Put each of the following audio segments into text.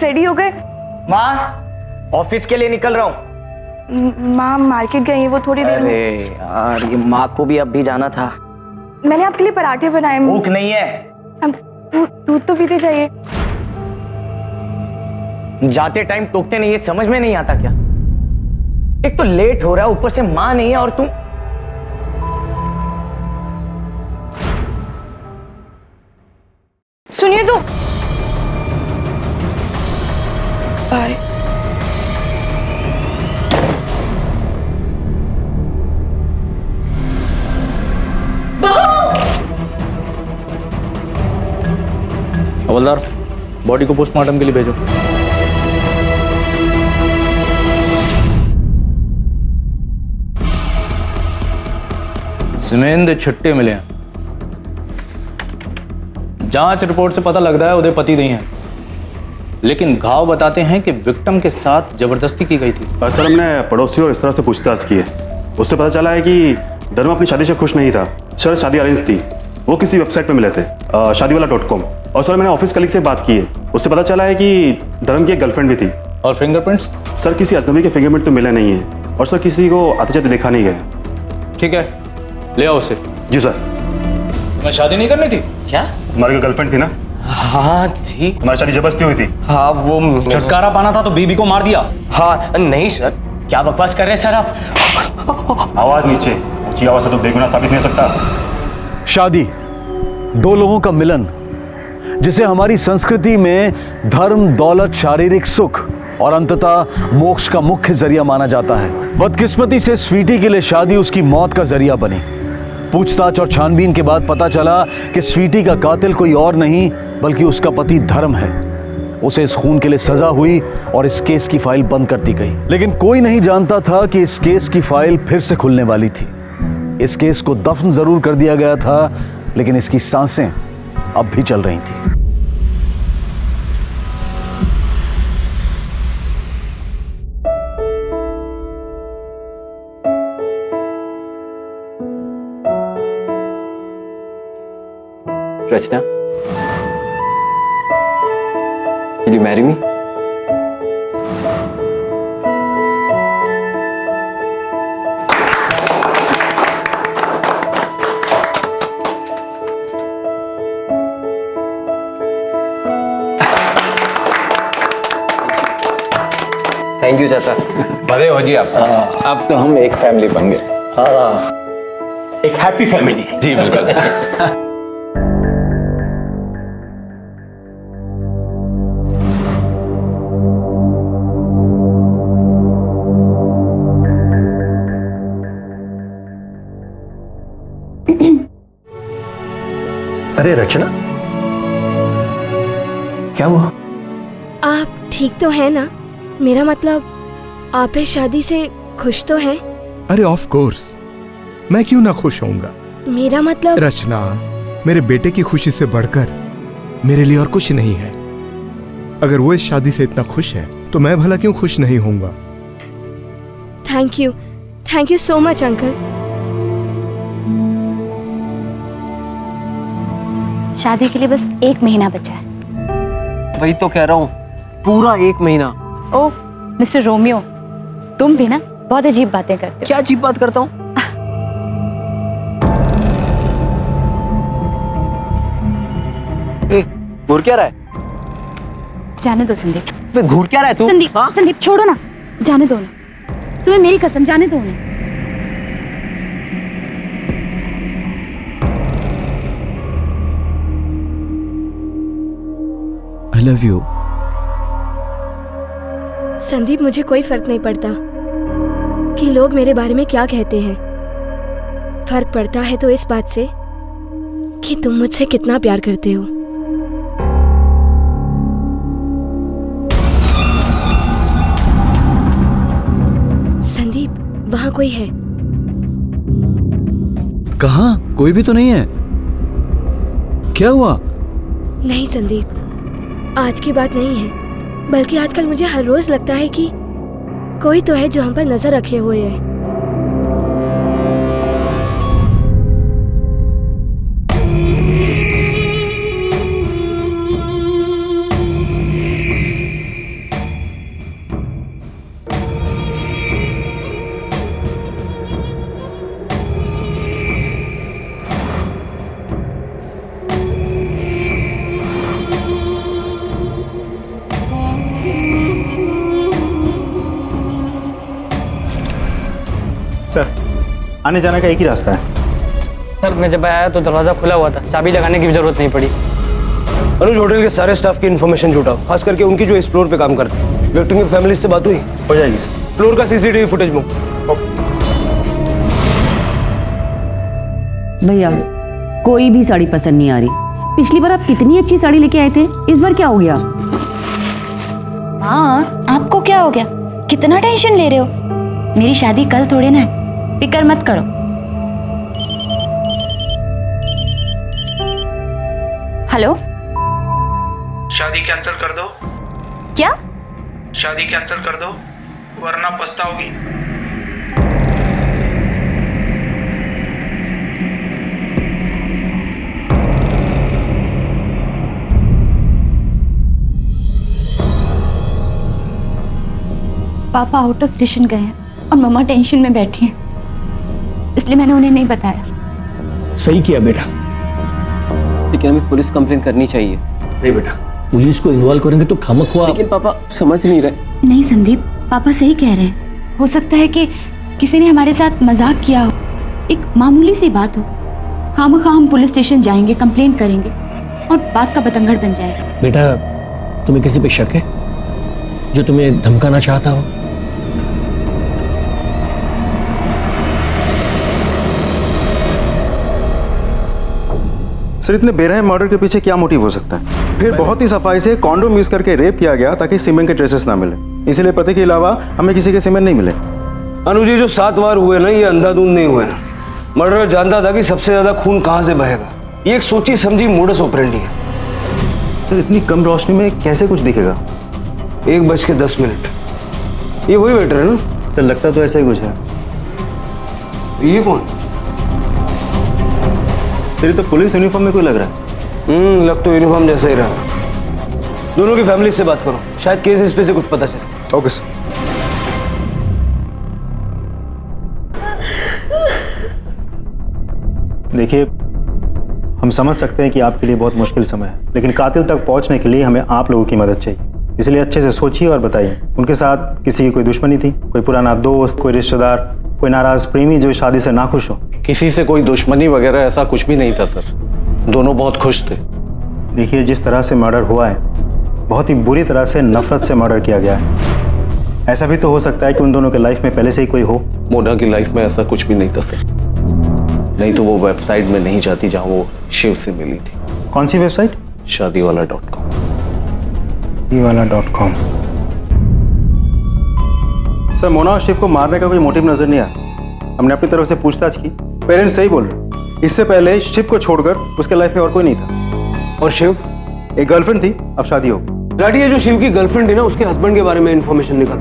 Ready हो गए? माँ, ऑफिस के लिए निकल रहा हूँ। माँ मार्केट गई है, वो थोड़ी देर में। अरे यार, ये माँ को भी अब भी जाना था। मैंने आपके लिए पराठे बनाए। भूख नहीं है। अब दूध तो पीते जाइए। जाते टाइम टोकते नहीं, ये समझ में नहीं आता क्या? एक तो लेट हो रहा है, ऊपर से माँ नहीं है और तुम। सुनिए तो। बाय। हवलदार, बॉडी को पोस्टमार्टम के लिए भेजो। सीमेंद छुट्टे मिले हैं। जांच रिपोर्ट से पता लगता है उदय पति नहीं है, लेकिन घाव बताते हैं कि विक्टिम के साथ जबरदस्ती की गई थी। सर, हमने पड़ोसी और इस तरह से पूछताछ की है। उससे पता चला है कि धर्म अपनी शादी से खुश नहीं था। सर, शादी अरेंज थी, वो किसी वेबसाइट पे मिले थे, शादीवाला.com। और सर, मैंने ऑफिस कलीग से बात की है, उससे पता चला है कि धर्म की एक गर्लफ्रेंड भी थी। और फिंगरप्रिंट्स? सर, किसी अजनबी के फिंगरप्रिंट तो मिले नहीं है, और सर किसी को आते जाते देखा नहीं गया। ठीक है, ले आओ उसे। जी सर। तुम्हें शादी नहीं करनी थी क्या? तुम्हारी गर्लफ्रेंड थी ना? हाँ ठीक। तुम्हारी शादी जबरदस्ती हुई थी? हाँ वो छुटकारा पाना था तो बीबी को मार दिया। हाँ नहीं सर, क्या बकवास कर रहे हैं सर आप? आवाज नीचे, ऊंची आवाज से तो बेगुनाह साबित नहीं हो सकता। शादी दो लोगों का मिलन, जिसे हमारी संस्कृति में धर्म, दौलत, शारीरिक सुख और अंततः मोक्ष का मुख्य जरिया माना जाता है। बदकिस्मती से स्वीटी के लिए शादी उसकी मौत का जरिया बनी। पूछताछ और छानबीन के बाद पता चला कि स्वीटी का कातिल कोई और नहीं बल्कि उसका पति धर्म है। उसे इस खून के लिए सजा हुई और इस केस की फाइल बंद कर दी गई। लेकिन कोई नहीं जानता था कि इस केस की फाइल फिर से खुलने वाली थी। इस केस को दफन जरूर कर दिया गया था, लेकिन इसकी सांसें अब भी चल रही थी। रचना, will you marry me? Thank you चाचा। बड़े हो जी आप। अब तो हम एक फैमिली बन गए। हाँ, एक हैप्पी फैमिली। जी बिल्कुल। अरे रचना, क्या हुआ? आप ठीक तो हैं ना? मेरा मतलब, आप इस शादी से खुश तो हैं? अरे ऑफ कोर्स, मैं क्यों ना खुश होऊंगा। मेरा मतलब रचना, मेरे बेटे की खुशी से बढ़कर मेरे लिए और कुछ नहीं है। अगर वो इस शादी से इतना खुश है तो मैं भला क्यों खुश नहीं होऊंगा। Thank you so much uncle. शादी के लिए बस 1 महीना बचा है। वही तो कह रहा हूँ, पूरा 1 महीना। ओह मिस्टर रोमियो, तुम भी ना बहुत अजीब बातें करते हो। क्या अजीब बात करता हूँ? घूर क्या रहा है? जाने दो संदीप। घूर क्या रहा है तू? संदीप, हाँ? संदीप छोड़ो ना, जाने दो ना। तुम्हें मेरी कसम, जाने दो उन्हें। I love you। संदीप, मुझे कोई फर्क नहीं पड़ता कि लोग मेरे बारे में क्या कहते हैं। फर्क पड़ता है तो इस बात से कि तुम मुझसे कितना प्यार करते हो। संदीप, वहां कोई है? कहाँ? कोई भी तो नहीं है। क्या हुआ? नहीं संदीप, आज की बात नहीं है, बल्कि आजकल मुझे हर रोज लगता है कि कोई तो है जो हम पर नजर रखे हुए है। आने जाने का एक ही रास्ता है। सर मैं जब आया तो दरवाजा खुला हुआ था, चाबी लगाने की भी जरूरत नहीं पड़ी। अनुज होटल के सारे स्टाफ की इन्फॉर्मेशन जुटाओ, खास करके उनकी जो इस फ्लोर पे काम करते हैं। विक्टिम की फैमिली से बात हुई? हो जाएगी सर। फ्लोर का सीसीटीवी फुटेज बुक। भैया कोई भी साड़ी पसंद नहीं आ रही। पिछली बार आप कितनी अच्छी साड़ी लेके आए थे, इस बार क्या हो गया? हाँ आपको क्या हो गया, कितना टेंशन ले रहे हो? मेरी शादी कल थोड़े ना है, फिक्र मत करो। हेलो, शादी कैंसिल कर दो। क्या? शादी कैंसिल कर दो वरना पछताओगी। पापा आउट ऑफ स्टेशन गए हैं और मम्मा टेंशन में बैठी हैं, इसलिए मैंने उन्हें नहीं बताया। सही किया बेटा, लेकिन हमें पुलिस कंप्लेंट करनी चाहिए। नहीं बेटा, पुलिस को इन्वॉल्व करेंगे तो खामख्वा। लेकिन पापा समझ नहीं रहे। नहीं संदीप, पापा सही कह रहे हैं। हो सकता है कि किसी ने हमारे साथ मजाक किया हो, एक मामूली सी बात हो। खामखा हम पुलिस स्टेशन जाएंगे, कंप्लेंट करेंगे और बात का बतंगड़ बन जाएगा। बेटा तुम्हें किसी पे शक है जो तुम्हें धमकाना चाहता हो? सर इतने बेरहम मर्डर के पीछे क्या मोटिव हो सकता है? फिर बहुत ही सफाई से कॉन्डोम यूज करके रेप किया गया ताकि सीमेन के ट्रेसेस ना मिले, इसलिए पति के अलावा हमें किसी के सीमेन नहीं मिले। अनुज जी जो 7 वार हुए ना, ये अंधाधुंध नहीं हुए। मर्डर जानता था कि सबसे ज्यादा खून कहां से बहेगा। ये एक सोची समझी मोडस ऑपरेंडी है। सर इतनी कम रोशनी में कैसे कुछ दिखेगा? 1:10। ये वही वेटर है ना? सर लगता तो ऐसा ही कुछ है। ये कौन? सर तो पुलिस यूनिफॉर्म में कोई लग रहा है। लग तो यूनिफॉर्म जैसा ही रहा। दोनों की फैमिली से बात करो, शायद केस हिस्ट्री से कुछ पता चले। Okay sir. देखिए हम समझ सकते हैं कि आपके लिए बहुत मुश्किल समय है, लेकिन कातिल तक पहुंचने के लिए हमें आप लोगों की मदद चाहिए। इसलिए अच्छे से सोचिए और बताइए, उनके साथ किसी की कोई दुश्मनी थी, कोई पुराना दोस्त, कोई रिश्तेदार, कोई नाराज प्रेमी जो शादी से नाखुश हो? किसी से कोई दुश्मनी वगैरह ऐसा कुछ भी नहीं था सर, दोनों बहुत खुश थे। देखिए जिस तरह से मर्डर हुआ है, बहुत ही बुरी तरह से नफरत से मर्डर किया गया है। ऐसा भी तो हो सकता है कि उन दोनों के लाइफ में पहले से ही कोई हो। मोना की लाइफ में ऐसा कुछ भी नहीं था सर, नहीं तो वो वेबसाइट में नहीं जाती जहां वो शिव से मिली थी। कौन सी वेबसाइट? शादीवाला.com। शादीवाला.com। सर मोना और शिव को मारने का कोई मोटिव नजर नहीं आया। हमने अपनी तरफ से पूछताछ की, पेरेंट्स सही बोल रहे। इससे पहले शिव को छोड़कर उसके लाइफ में और कोई नहीं था। और शिव? एक गर्लफ्रेंड थी, अब शादी हो गई। लाठी, ये जो शिव की गर्लफ्रेंड थी ना, उसके हस्बैंड के बारे में इन्फॉर्मेशन निकाल,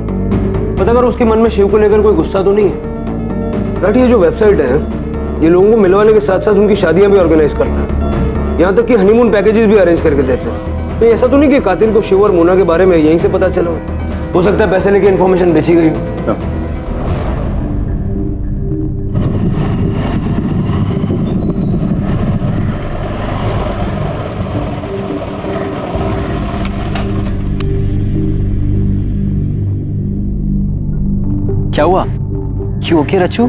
पता करो उसके मन में शिव को लेकर कोई गुस्सा तो नहीं है। लाठी, ये जो वेबसाइट है ये लोगों को मिलवाने के साथ साथ उनकी शादियां भी ऑर्गेनाइज करता है, यहाँ तक कि हनीमून पैकेजेस भी अरेंज करके देते हैं। तो ऐसा तो नहीं कि कातिल को शिव और मोना के बारे में यहीं से पता चला हो सकता है पैसे लेके इन्फॉर्मेशन बेची गई हो। क्या हुआ? क्यों ओके रचू?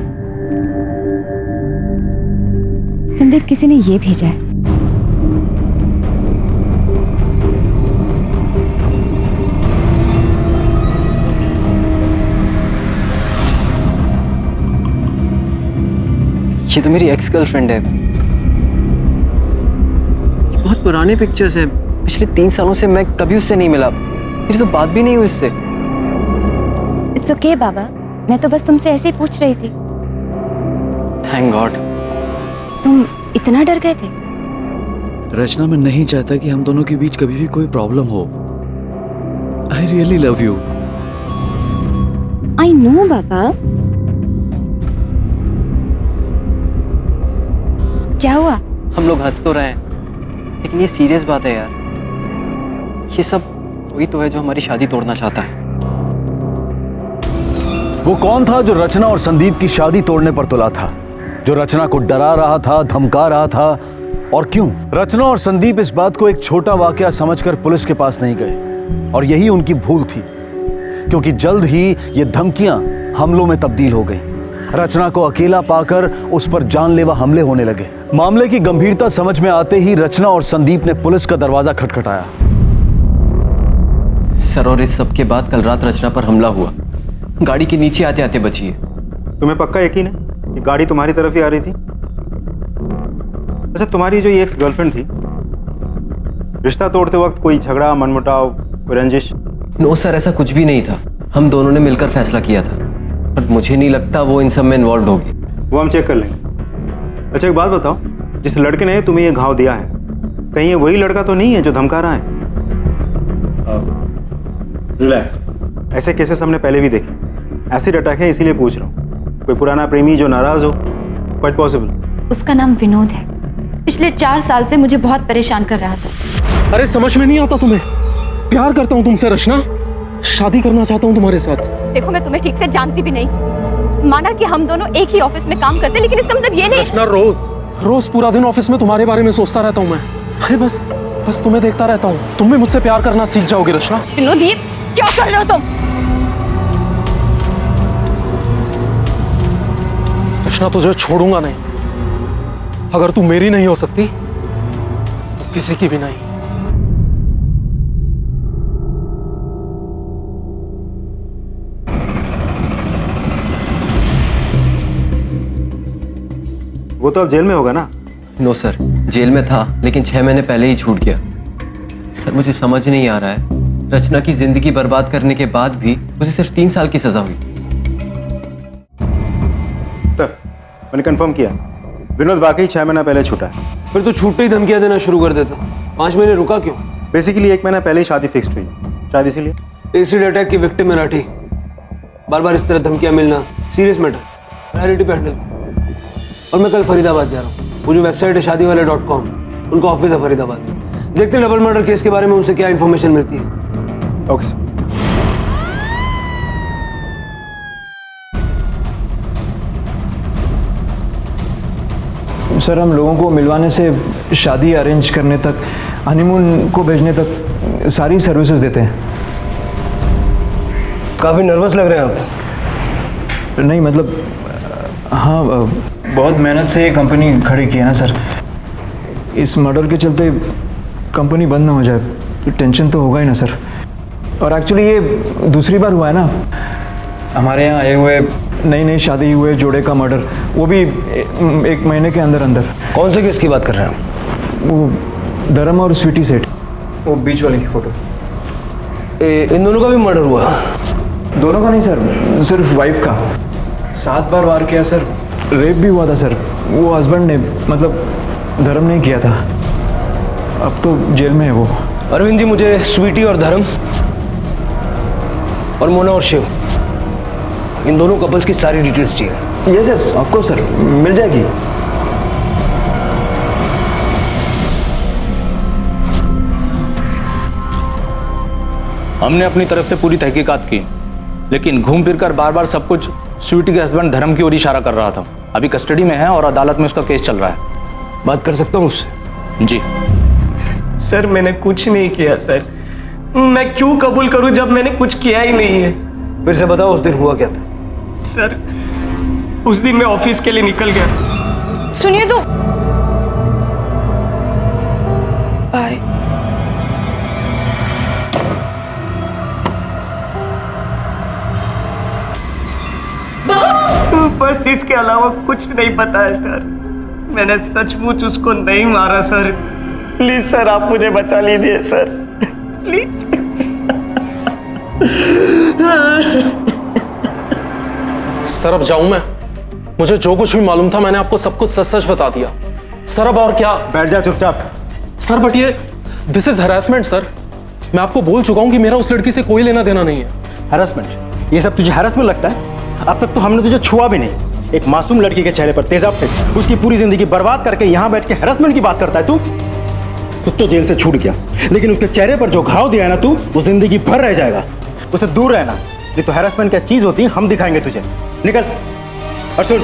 संदीप किसी ने ये भेजा है। ये तो मेरी एक्स गर्लफ्रेंड है। ये बहुत पुराने पिक्चर्स हैं, पिछले 3 सालों से मैं कभी उससे नहीं मिला, मेरी तो बात भी नहीं हुई उससे। इट्स ओके बाबा, मैं तो बस तुमसे ऐसे ही पूछ रही थी। Thank God. तुम इतना डर गए थे? रचना, मैं नहीं चाहता कि हम दोनों के बीच कभी भी कोई प्रॉब्लम हो। I really love you. I know बाबा। क्या हुआ? हम लोग हंस तो रहे हैं, लेकिन ये सीरियस बात है यार। ये सब कोई तो है जो हमारी शादी तोड़ना चाहता है। वो कौन था जो रचना और संदीप की शादी तोड़ने पर तुला था, जो रचना को डरा रहा था, धमका रहा था? और क्यों? रचना और संदीप इस बात को एक छोटा वाकया समझकर पुलिस के पास नहीं गए, और यही उनकी भूल थी, क्योंकि जल्द ही ये धमकियां हमलों में तब्दील हो गई। रचना को अकेला पाकर उस पर जानलेवा हमले होने लगे। मामले की गंभीरता समझ में आते ही रचना और संदीप ने पुलिस का दरवाजा खटखटाया। सर, और इस सब के बाद कल रात रचना पर हमला हुआ, गाड़ी के नीचे आते आते बची है। तुम्हें पक्का यकीन है कि गाड़ी तुम्हारी तरफ ही आ रही थी? अच्छा, तुम्हारी जो ये एक्स गर्लफ्रेंड थी, रिश्ता तोड़ते वक्त कोई झगड़ा, मनमुटाव, कोई रंजिश? नो सर, ऐसा कुछ भी नहीं था। हम दोनों ने मिलकर फैसला किया था, पर मुझे नहीं लगता वो इन सब में इन्वॉल्व होगी। वो हम चेक कर लेंगे। अच्छा, एक बात बताओ, जिस लड़के ने तुम्हें ये घाव दिया है, कहीं ये वही लड़का तो नहीं है जो धमका रहा है? रिलैक्स, ऐसे केसेस हमने पहले भी देखे। एसिड अटैक है इसीलिए पूछ रहा हूँ। कोई पुराना प्रेमी जो नाराज हो? Quite possible. उसका नाम विनोद है। पिछले 4 साल से मुझे बहुत परेशान कर रहा था। अरे समझ में नहीं आता तुम्हें? प्यार करता हूँ तुमसे रचना, शादी करना चाहता हूँ तुम्हारे साथ। देखो, मैं तुम्हें ठीक से जानती भी नहीं। माना कि हम दोनों एक ही ऑफिस में काम करते, लेकिन इसका मतलब ये नहीं। रचना, रोज पूरा दिन ऑफिस में तुम्हारे बारे में सोचता रहता हूँ मैं। अरे बस तुम्हें देखता रहता हूँ। तुम भी मुझसे प्यार करना सीख जाओगे रचना। विनोद, ये क्या कर रहे हो तुम? रचना, तुझे छोड़ूंगा नहीं। अगर तू मेरी नहीं हो सकती तो किसी की भी नहीं। वो तो अब जेल में होगा ना? नो सर, जेल में था, लेकिन 6 महीने पहले ही छूट गया। सर, मुझे समझ नहीं आ रहा है, रचना की जिंदगी बर्बाद करने के बाद भी उसे सिर्फ 3 साल की सजा हुई। सर, मैंने कंफर्म किया, विनोद वाकई 6 महीना पहले छूटा है। फिर तो छूटते ही धमकियां देना शुरू कर देता। 5 महीने रुका क्यों? बेसिकली 1 महीना पहले ही शादी फिक्स्ड हुई, शायद इसीलिए। एसिड अटैक की विक्टिम है राठी। बार बार इस तरह धमकियां मिलना सीरियस मैटर, प्रायोरिटी पे हैंडल। और मैं कल फरीदाबाद जा रहा हूँ। वो जो वेबसाइट है शादीवाला.com, उनका ऑफिस है फरीदाबाद। देखते हैं डबल मर्डर केस के बारे में उनसे क्या इंफॉर्मेशन मिलती है। Okay sir. सर, हम लोगों को मिलवाने से शादी अरेंज करने तक, हनीमून को भेजने तक सारी सर्विसेज देते हैं। काफ़ी नर्वस लग रहे हैं आप। नहीं, मतलब हाँ, बहुत मेहनत से ये कंपनी खड़ी की है ना सर। इस मर्डर के चलते कंपनी बंद ना हो जाए तो टेंशन तो होगा ही ना सर। और एक्चुअली ये दूसरी बार हुआ है ना हमारे यहाँ आए हुए नई शादी हुए जोड़े का मर्डर, वो भी 1 महीने के अंदर अंदर। कौन से केस की बात कर रहे हैं? वो धर्म और स्वीटी सेठ, वो बीच वाली की फोटो। इन दोनों का भी मर्डर हुआ? दोनों का नहीं सर, सिर्फ वाइफ का। 7 बार वार किया सर। रेप भी हुआ था सर, वो हस्बैंड ने, मतलब धर्म ने किया था। अब तो जेल में है वो। अरविंद जी, मुझे स्वीटी और धर्म और मोना और शिव, इन दोनों कपल्स की सारी डिटेल्स चाहिए। Yes yes, of course sir, मिल जाएगी। हमने अपनी तरफ से पूरी तहकीकात की, लेकिन घूम फिर कर बार बार सब कुछ स्वीटी के हस्बैंड धर्म की ओर इशारा कर रहा था। अभी कस्टडी में है और अदालत में उसका केस चल रहा है। बात कर सकता हूँ उससे? जी सर, मैंने कुछ नहीं किया सर। मैं क्यों कबूल करूं जब मैंने कुछ किया ही नहीं है? फिर से बताओ, उस दिन हुआ क्या था? सर, उस दिन मैं ऑफिस के लिए निकल गया। सुनिए तो। बाय। बस इसके अलावा कुछ नहीं पता है सर। मैंने सचमुच उसको नहीं मारा सर। प्लीज सर, आप मुझे बचा लीजिए सर, प्लीज। सर, अब जाऊं मैं? मुझे जो कुछ भी मालूम था मैंने आपको सब कुछ सच सच बता दिया। सर, अब और क्या? बैठ जा चुपचाप। सर, बट ये दिस इज हैरेसमेंट सर। मैं आपको बोल चुका हूं कि मेरा उस लड़की से कोई लेना देना नहीं है। हैरेसमेंट? ये सब तुझे हैरेसमेंट लगता है? अब तक तो हमने तुझे छुआ भी नहीं। एक मासूम लड़की के चेहरे पर तेजाब फेंक, उसकी पूरी जिंदगी बर्बाद करके यहाँ बैठ के हैरेसमेंट की बात करता है तू? खुद तो जेल से छूट गया, लेकिन उसके चेहरे पर जो घाव दिया है ना तू, वो जिंदगी भर रह जाएगा। उससे दूर रहना, नहीं तो हैरेसमेंट क्या चीज होती है हम दिखाएंगे तुझे। निकल। और सुन,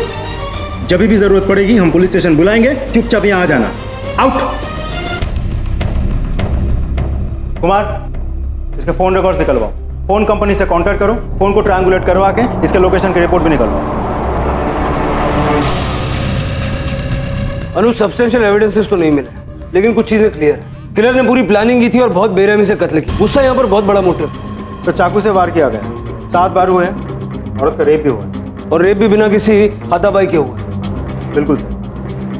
जब भी जरूरत पड़ेगी हम पुलिस स्टेशन बुलाएंगे, चुपचाप यहाँ आ जाना। आउट। कुमार, इसके फोन रिकॉर्ड्स निकलवाओ। फोन कंपनी से कांटेक्ट करो, फोन को ट्रायंगुलेट करवा के इसके लोकेशन की रिपोर्ट भी निकलवाओ। अनुज, सब्सटेंशियल एविडेंसेस तो नहीं मिले, लेकिन कुछ चीजें क्लियर है। किलर ने पूरी प्लानिंग की थी और बहुत बेरहमी से कत्ल की। गुस्सा यहाँ पर बहुत बड़ा मोटिव। तो चाकू से वार किया गया, 7 बार हुए, औरत का रेप भी हुआ, और रेप भी बिना किसी हाथापाई के हुआ। बिल्कुल सर।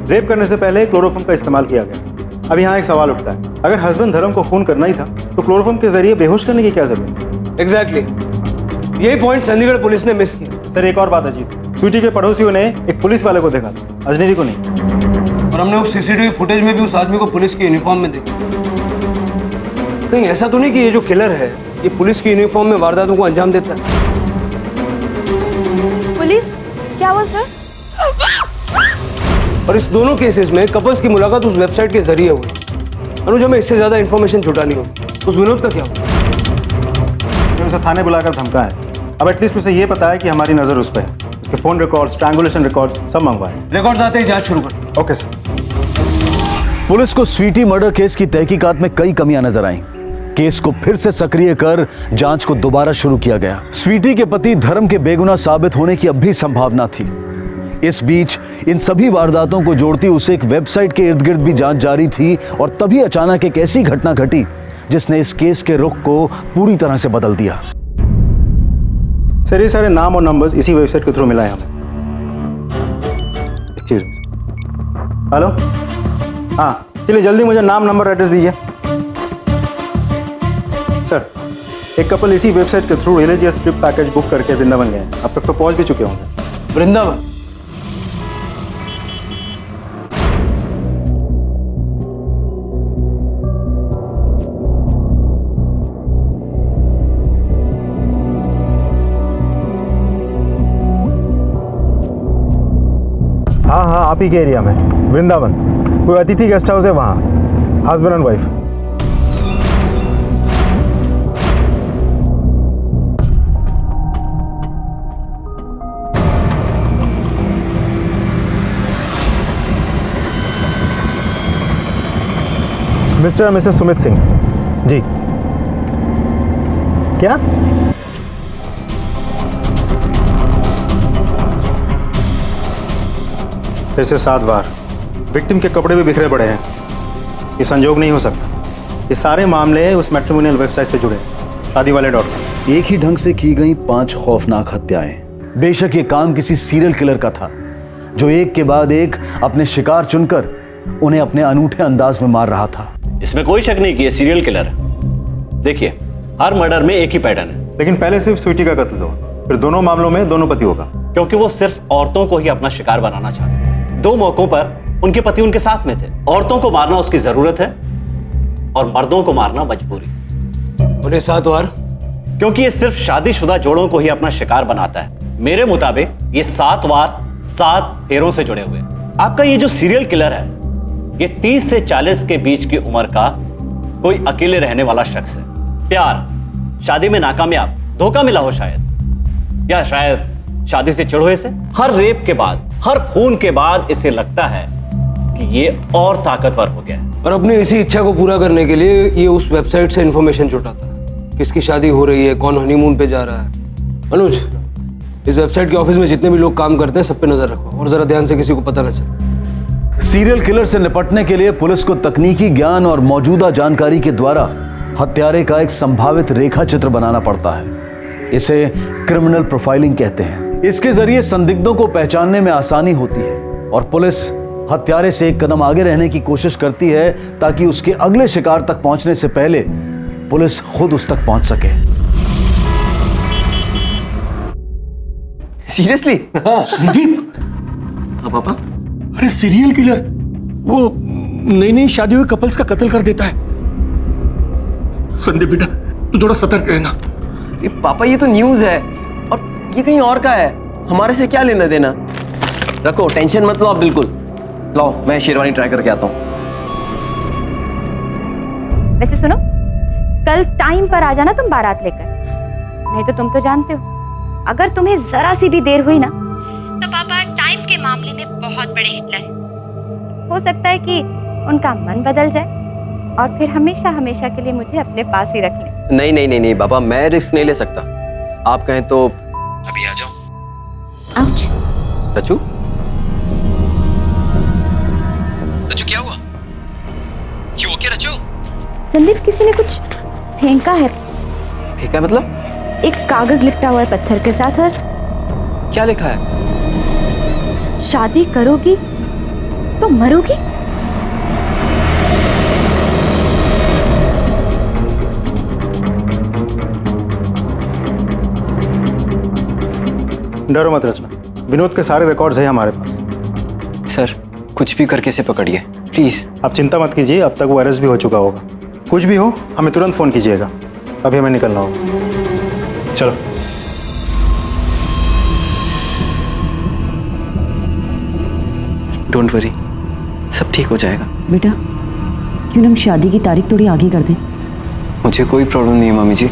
रेप करने से पहले क्लोरोफॉर्म का इस्तेमाल किया गया। अब यहाँ एक सवाल उठता है, अगर हस्बैंड धर्म को खून करना ही था तो क्लोरोफॉर्म के जरिए बेहोश करने की क्या जरूरत? एग्जैक्टली, यही पॉइंट चंडीगढ़ पुलिस ने मिस किया। सर एक और बात अजीब, स्वीटी के पड़ोसियों ने एक पुलिस वाले को देखा था, अजनबी को नहीं। और हमने उस सीसीटीवी फुटेज में भी उस आदमी को पुलिस की यूनिफॉर्म में देखा। कहीं ऐसा तो नहीं कि ये जो किलर है ये पुलिस की यूनिफॉर्म में वारदातों को अंजाम देता है? पुलिस क्या हुआ सर? और इस दोनों केसेस में कपल्स की मुलाकात उस वेबसाइट के जरिए हुई। अनुज, हमें इससे ज्यादा इंफॉर्मेशन छुटानी होगी। उस विनोद का क्या हुआ? उसे थाने बुलाकर धमका है। अब एटलीस्ट उसे ये पता है कि हमारी नजर उस पर है। उसके फोन रिकॉर्ड्स, स्ट्रैंगुलेशन रिकॉर्ड्स सब मंगवाए। रिकॉर्ड्स आते ही जांच शुरू कर। Okay sir. पुलिस को स्वीटी मर्डर केस की तहकीकात में कई कमियां नजर आईं। केस को फिर से सक्रिय कर जांच को दोबारा शुरू किया गया। स्वीटी के पति धर्म के बेगुनाह साबित होने की अब भी संभावना थी। इस बीच इन सभी वारदातों को जोड़ती उसे एक वेबसाइट के इर्द गिर्द भी जांच जारी थी और तभी अचानक एक ऐसी घटना घटी जिसने इस केस के रुख को पूरी तरह से बदल दिया। सर ये सारे नाम और नंबर्स इसी वेबसाइट के थ्रू मिला है हमें। हेलो, हाँ चलिए जल्दी मुझे नाम, नंबर, एड्रेस दीजिए। सर एक कपल इसी वेबसाइट के through religious trip package book करके वृंदावन गए, अब तक तो पहुंच भी चुके होंगे। वृंदावन? हाँ हाँ आप ही के एरिया में, वृंदावन। कोई अतिथि गेस्ट हाउस है वहाँ, हस्बैंड एंड वाइफ। मिस्टर और मिसेस सुमित सिंह जी। क्या? फिर से 7 बार। विक्टिम के कपड़े भी बिखरे पड़े हैं। ये संजोग नहीं हो सकता। ये सारे मामले उस मैट्रिमोनियल वेबसाइट से जुड़े, शादीवाले.com। एक ही ढंग से की गई 5 खौफनाक हत्याएं। बेशक ये काम किसी सीरियल किलर का था जो एक के बाद एक अपने शिकार चुनकर उन्हें अपने अनूठे अंदाज में मार रहा था। इसमें कोई शक नहीं कि ये सीरियल किलर है। देखिए हर मर्डर में एक ही पैटर्न है। लेकिन पहले सिर्फ स्वीटी का कत्ल हुआ, फिर दोनों मामलों में दोनों पति होगा। क्योंकि वो सिर्फ औरतों को ही अपना शिकार बनाना चाहते। 2 मौकों पर उनके पति उनके साथ में थे। औरतों को मारना उसकी जरूरत है और मर्दों को मारना मजबूरी। उन्हें 7 बार? क्योंकि ये सिर्फ शादीशुदा जोड़ों को ही अपना शिकार बनाता है। मेरे मुताबिक ये 7 बार 7 फेरों से जुड़े हुए। आपका ये जो सीरियल किलर है ये 30 से 40 के बीच की उम्र का कोई अकेले रहने वाला शख्स है। प्यार, शादी में नाकामयाब, धोखा मिला हो शायद, या शायद शादी से चिढ़ हुए से। हर रेप के बाद, हर खून के बाद इसे लगता है कि ये और ताकतवर हो गया है। और अपनी इसी इच्छा को पूरा करने के लिए ये उस वेबसाइट से इंफॉर्मेशन जुटाता है। किसकी शादी हो रही है, कौन हनीमून पे जा रहा है। अनुज, इस वेबसाइट के ऑफिस में जितने भी लोग काम करते हैं सब पे नजर रखो और जरा ध्यान से, किसी को पता न चले। सीरियल किलर से निपटने के लिए पुलिस को तकनीकी ज्ञान और मौजूदा जानकारी के द्वारा हत्यारे का एक संभावित रेखा चित्र बनाना पड़ता है। इसे क्रिमिनल प्रोफाइलिंग कहते हैं। इसके जरिए संदिग्धों को पहचानने में आसानी होती है और पुलिस हत्यारे से एक कदम आगे रहने की कोशिश करती है ताकि उसके अगले शिकार तक पहुंचने से पहले पुलिस खुद उस तक पहुंच सके। सीरियसली? संदीप? हाँ पापा। अरे सीरियल किलर वो नई शादी हुए कपल्स का कत्ल कर देता है। संदीप बेटा तू थोड़ा सतर्क रहना। पापा ये तो न्यूज़ है और ये कहीं और का है, हमारे से क्या लेना देना। रखो, टेंशन मत लो आप बिल्कुल। लाओ मैं शेरवानी ट्राई करके आता हूँ। वैसे सुनो, कल टाइम पर आ जाना तुम बारात लेकर, नहीं तो तुम तो जानते हो अगर तुम्हें जरा सी भी देर हुई ना तो पापा टाइम के मामले में बहुत बड़े हिटलर हैं। हो सकता है कि उनका मन बदल जाए और फिर हमेशा हमेशा के लिए मुझे अपने पास ही रख लें। नहीं नहीं नहीं नहीं बाबा, मैं रिस्क नहीं ले सकता। आप कहें तो अभी आ जाओ। आउच। रचू संदीप, किसी ने कुछ फेंका है। फेंका मतलब? एक कागज लिपटा हुआ है पत्थर के साथ, और क्या लिखा है? शादी करोगी तो मरोगी। डरो मत रचना, विनोद के सारे रिकॉर्ड्स हैं हमारे पास। सर, कुछ भी करके इसे पकड़िए प्लीज। आप चिंता मत कीजिए, अब तक वो अरेस्ट भी हो चुका होगा। कुछ भी हो हमें तुरंत फोन कीजिएगा, अभी हमें निकलना होगा। चलो। डोंट वरी, सब ठीक हो जाएगा। बेटा, क्यों ना हम शादी की तारीख थोड़ी आगे कर दें? मुझे कोई प्रॉब्लम नहीं है मम्मी जी,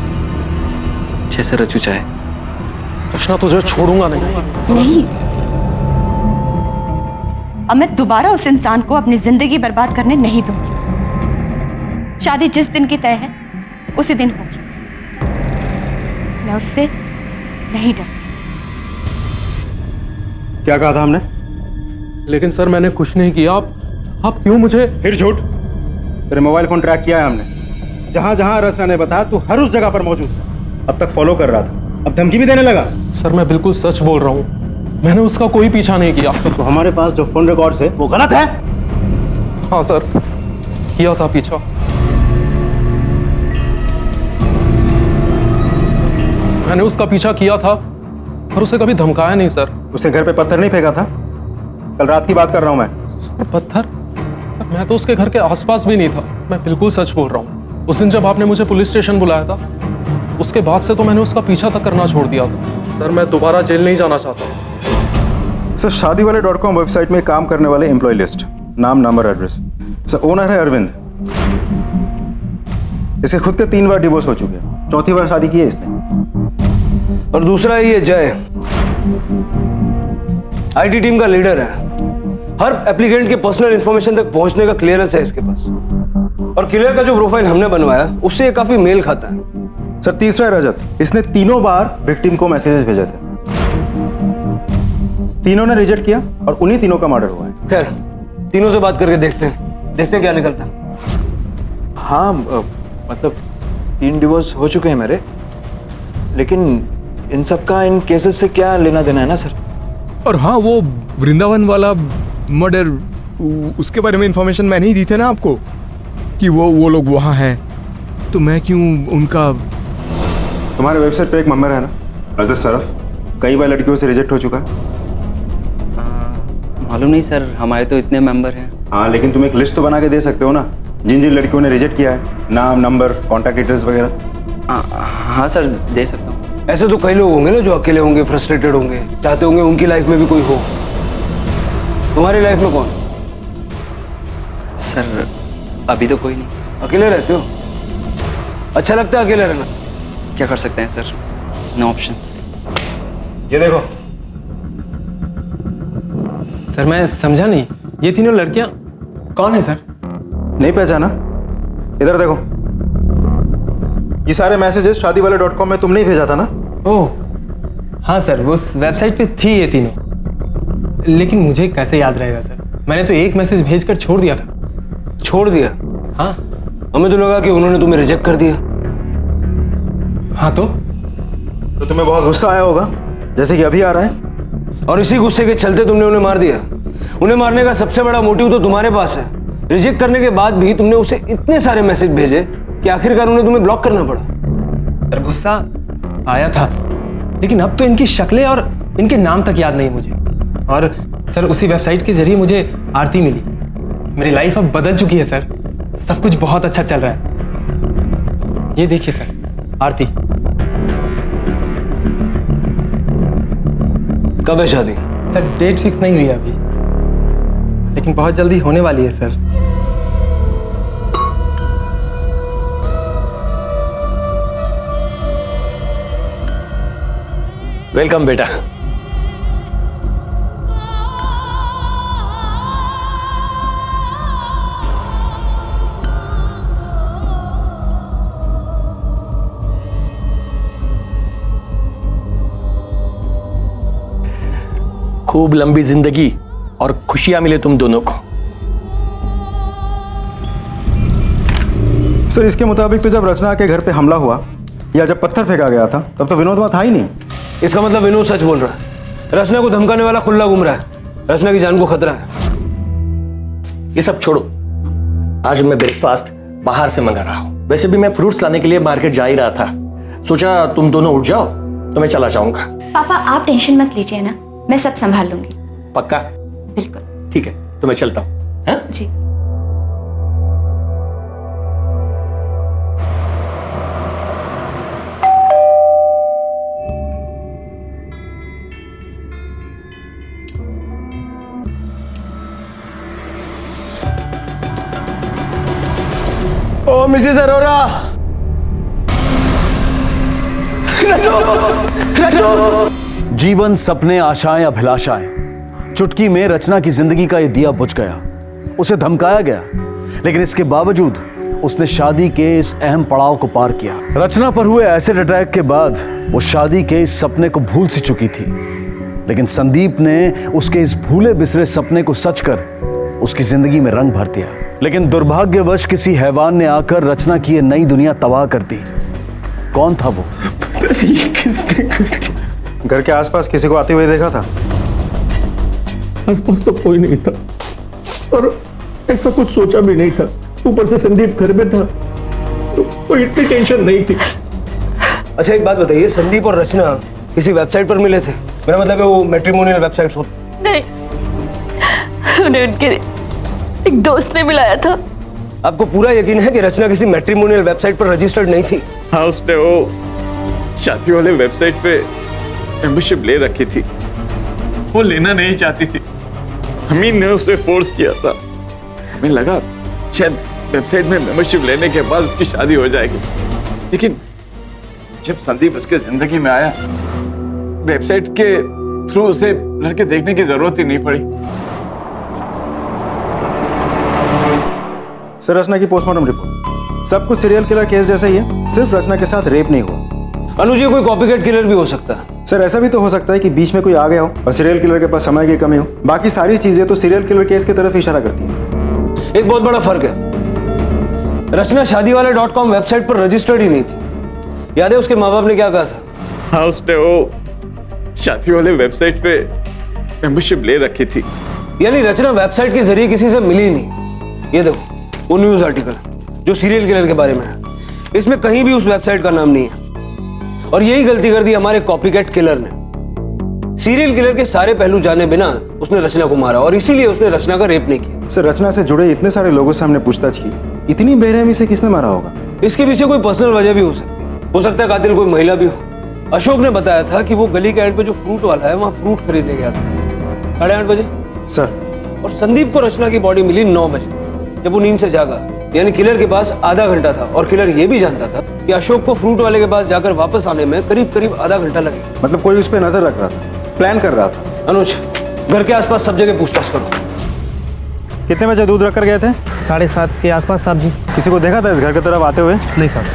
जैसे रचू चाहे। रचना, तुझे छोड़ूंगा नहीं। नहीं, अब मैं दोबारा उस इंसान को अपनी जिंदगी बर्बाद करने नहीं दूंगी। शादी जिस दिन की तय है उसी दिन होगी। मैं उससे नहीं डरती। क्या कहा था हमने? लेकिन सर, मैंने कुछ नहीं किया। आप क्यों मुझे? फिर झूठ। तेरे मोबाइल फोन ट्रैक किया है हमने, जहां जहां रचना ने बताया तू हर उस जगह पर मौजूद था। अब तक फॉलो कर रहा था, अब धमकी भी देने लगा। सर, मैं बिल्कुल सच बोल रहा हूँ, मैंने उसका कोई पीछा नहीं किया। तो हमारे पास जो फोन रिकॉर्ड्स है वो गलत है? हाँ सर, किया था पीछा। मैंने उसका पीछा किया था और उसे कभी धमकाया नहीं सर। उसे घर पे पत्थर नहीं फेंका था? कल रात की बात कर रहा हूं मैं। सर, पत्थर? सर, मैं तो उसके घर के आसपास भी नहीं था। मैं बिल्कुल सच बोल रहा हूँ। उस दिन जब आपने मुझे पुलिस स्टेशन बुलाया था, उसके बाद से तो मैंने उसका पीछा तक करना छोड़ दिया था। सर, मैं दोबारा जेल नहीं जाना चाहता। सर, शादीवाले.com वेबसाइट में काम करने वाले एम्प्लॉय लिस्ट, नाम, नंबर, एड्रेस। सर, ओनर है अरविंद। इसे खुद के 3 बार डिवोर्स हो चुके हैं, 4थी बार शादी की है इसने। और दूसरा है ये जय, आईटी टीम का लीडर है। हर एप्लीकेंट के पर्सनल इंफॉर्मेशन तक पहुंचने का क्लियरेंस है इसके पास। और किलर का जो प्रोफाइल हमने बनवाया उससे ये काफी मेल खाता है। सर, तीसरा है रजत। इसने 3 बार विक्टिम को मैसेजेस भेजे थे, तीनों ने रिजेक्ट किया और उन्हीं तीनों का मर्डर हुआ है। खैर, तीनों से बात करके देखते हैं क्या निकलता है। हाँ, मतलब 3 डिवोर्स हो चुके हैं मेरे, लेकिन इन सब का इन केसेस से क्या लेना देना है ना सर? और हाँ, वो वृंदावन वाला मर्डर, उसके बारे में इंफॉर्मेशन मैंने ही दी थी ना आपको कि वो लोग वहाँ हैं, तो मैं क्यों उनका। तुम्हारे वेबसाइट पे एक मेंबर है ना, रजत सरफ, कई बार लड़कियों से रिजेक्ट हो चुका है। मालूम नहीं सर, हमारे तो इतने मेंबर हैं। हाँ, लेकिन तुम एक लिस्ट तो बना के दे सकते हो ना, जिन जिन लड़कियों ने रिजेक्ट किया है, नाम, नंबर, कॉन्टैक्ट डिटेल्स वगैरह। हाँ सर, दे सकता हूँ। ऐसे तो कई लोग होंगे ना जो अकेले होंगे, फ्रस्ट्रेटेड होंगे, चाहते होंगे उनकी लाइफ में भी कोई हो। तुम्हारी लाइफ में कौन? सर, अभी तो कोई नहीं। अकेले रहते हो? अच्छा लगता है अकेले रहना? क्या कर सकते हैं सर, नो ऑप्शंस। ये देखो सर, मैं समझा नहीं, ये तीनों लड़कियां कौन है सर? नहीं पहचाना? इधर देखो, ये सारे मैसेजेस शादीवाले.com में तुमने ही भेजा था ना? ओह हाँ सर, वो उस वेबसाइट पे थी ये तीनों, लेकिन मुझे कैसे याद रहेगा सर? मैंने तो एक मैसेज भेजकर छोड़ दिया था। छोड़ दिया? हाँ, हमें तो लगा कि उन्होंने तुम्हें रिजेक्ट कर दिया। हाँ तो तुम्हें बहुत गुस्सा आया होगा, जैसे कि अभी आ रहा है, और इसी गुस्से के चलते तुमने उन्हें मार दिया। उन्हें मारने का सबसे बड़ा मोटिव तो तुम्हारे पास है। रिजेक्ट करने के बाद भी तुमने उसे इतने सारे मैसेज भेजे कि आखिरकार उन्हें तुम्हें ब्लॉक करना पड़ा। सर, गुस्सा आया था, लेकिन अब तो इनकी शक्लें और इनके नाम तक याद नहीं मुझे। और सर, उसी वेबसाइट के जरिए मुझे आरती मिली। मेरी लाइफ अब बदल चुकी है सर, सब कुछ बहुत अच्छा चल रहा है। ये देखिए सर, आरती। कब है शादी? सर, डेट फिक्स नहीं हुई है अभी, लेकिन बहुत जल्दी होने वाली है सर। वेलकम बेटा। खूब लंबी जिंदगी और खुशियां मिले तुम दोनों को। सर इसके मुताबिक तो जब रचना के घर पे हमला हुआ या जब पत्थर फेंका गया था तब तो विनोद वहाँ था ही नहीं। इसका मतलब विनोद सच बोल रहा है। रचना को धमकाने वाला खुला घूम रहा है। रचना की जान को खतरा है। ये सब छोड़ो, आज मैं ब्रेकफास्ट बाहर से मंगा रहा हूँ। वैसे भी मैं फ्रूट्स लाने के लिए मार्केट जा ही रहा था, सोचा तुम दोनों उठ जाओ तो मैं चला जाऊंगा। पापा आप टेंशन मत लीजिए ना, मैं सब संभाल लूंगी। पक्का? बिल्कुल। ठीक है, तो मैं चलता हूँ। हाँ? जी। ओ मिसेस अरोरा, जीवन, सपने, आशाएं, अभिलाषाएं, चुटकी में रचना की जिंदगी का ये दिया बुझ गया। उसे धमकाया गया, लेकिन इसके बावजूद उसने शादी के इस अहम पड़ाव को पार किया। रचना पर हुए एसिड अटैक के बाद वो शादी के इस सपने को भूल सी चुकी थी, लेकिन संदीप ने उसके इस भूले बिसरे सपने को सच कर उसकी जिंदगी में रंग भर दिया। लेकिन दुर्भाग्यवश किसी हैवान ने आकर रचना की ये नई दुनिया तबाह कर दी। कौन था वो? किसने घर के आसपास किसी को आते हुए देखा था? आसपास तो कोई नहीं था और ऐसा कुछ सोचा भी नहीं था। ऊपर से संदीप घर में था तो कोई इतनी टेंशन नहीं थी। अच्छा एक बात बताइए, संदीप और रचना किसी वेबसाइट पर मिले थे? मेरा मतलब है वो मैट्रिमोनियल वेबसाइट्स हो? नहीं, उन्हें उनके एक दोस्त ने मिलाया था। आपको पूरा यकीन है कि रचना किसी मैट्रिमोनियल वेबसाइट पर रजिस्टर्ड नहीं थी? हाँ, उसने वो शादी वाले वेबसाइट पे मेंबरशिप ले रखी थी। वो लेना नहीं चाहती थी, हमीन ने उसे फोर्स किया था। हमें लगा शायद वेबसाइट में मेंबरशिप लेने के बाद उसकी शादी हो जाएगी, लेकिन जब संदीप उसके जिंदगी में आया, वेबसाइट के थ्रू उसे लड़के देखने की जरूरत ही नहीं पड़ी। सर रचना की पोस्टमार्टम रिपोर्ट सब कुछ सीरियल किलर केस जैसा ही है, सिर्फ रचना के साथ रेप नहीं हुआ। अनुज ये कोई कॉपीकैट किलर भी हो सकता है। सर ऐसा भी तो हो सकता है कि बीच में कोई आ गया हो और सीरियल किलर के पास समय की कमी हो। बाकी सारी चीजें तो सीरियल किलर केस की तरफ इशारा करती हैं। एक बहुत बड़ा फर्क है, रचना शादीवाला.com वेबसाइट पर रजिस्टर्ड ही नहीं थी। याद है उसके माँ बाप ने क्या कहा था? हाँ, उसने वो शादी वाले वेबसाइट पे मेंबरशिप ले रखी थी। यानी रचना वेबसाइट के जरिए किसी से मिली नहीं। ये देखो वो न्यूज आर्टिकल जो सीरियल किलर के बारे में है, इसमें कहीं भी उस वेबसाइट का नाम नहीं है। और यही गलती कर दी हमारे कॉपीकैट किलर ने। सीरियल किलर के सारे पहलू जाने बिना उसने रचना को मारा और इसीलिए उसने रचना का रेप नहीं किया। सर रचना से जुड़े इतने सारे लोगों से हमने पूछताछ की, इतनी बेरहमी से किसने मारा होगा? इसके पीछे कोई पर्सनल वजह भी हो सकती है। हो सकता है कातिल कोई महिला भी हो। अशोक ने बताया था कि वो गली के एंड पे जो फ्रूट वाला है वहाँ फ्रूट खरीदने गया था 8:30 बजे। सर और संदीप को रचना की बॉडी मिली 9 बजे जब वो नींद से जागा। यानी किलर के पास आधा घंटा था और किलर ये भी जानता था कि अशोक को फ्रूट वाले के पास जाकर वापस आने में करीब आधा घंटा लगेगा। मतलब कोई उस पर नजर रख रहा था, प्लान कर रहा था। अनुज घर के आसपास सब जगह पूछताछ करो। कितने बजे दूध रखकर गए थे? 7:30 के आसपास साहब जी। किसी को देखा था इस घर की तरफ आते हुए? नहीं साहब।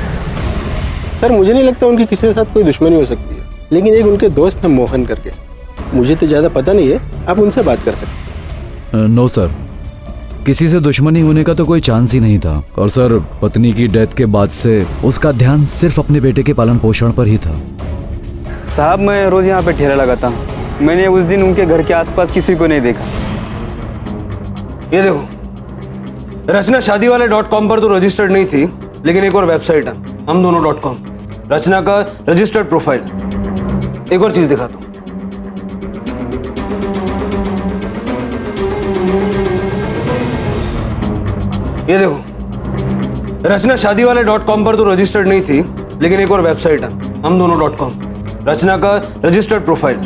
सर मुझे नहीं लगता उनकी किसी के साथ कोई दुश्मनी हो सकती है, लेकिन एक उनके दोस्त हैं मोहन करके, मुझे तो ज़्यादा पता नहीं है, आप उनसे बात कर सकते हैं। नो सर, किसी से दुश्मनी होने का तो कोई चांस ही नहीं था। और सर पत्नी की डेथ के बाद से उसका ध्यान सिर्फ अपने बेटे के पालन पोषण पर ही था। साहब मैं रोज यहाँ पे ठेला लगाता हूँ, मैंने उस दिन उनके घर के आसपास किसी को नहीं देखा। ये देखो रचना शादीवाला.com पर तो रजिस्टर्ड नहीं थी, लेकिन एक और वेबसाइट है हमदोनों.com, रचना का रजिस्टर्ड प्रोफाइल। एक और चीज दिखाता हूँ। ये देखो रचना शादीवाला.com पर तो रजिस्टर्ड नहीं थी, लेकिन एक और वेबसाइट है हमदोनों.com, रचना का रजिस्टर्ड प्रोफाइल।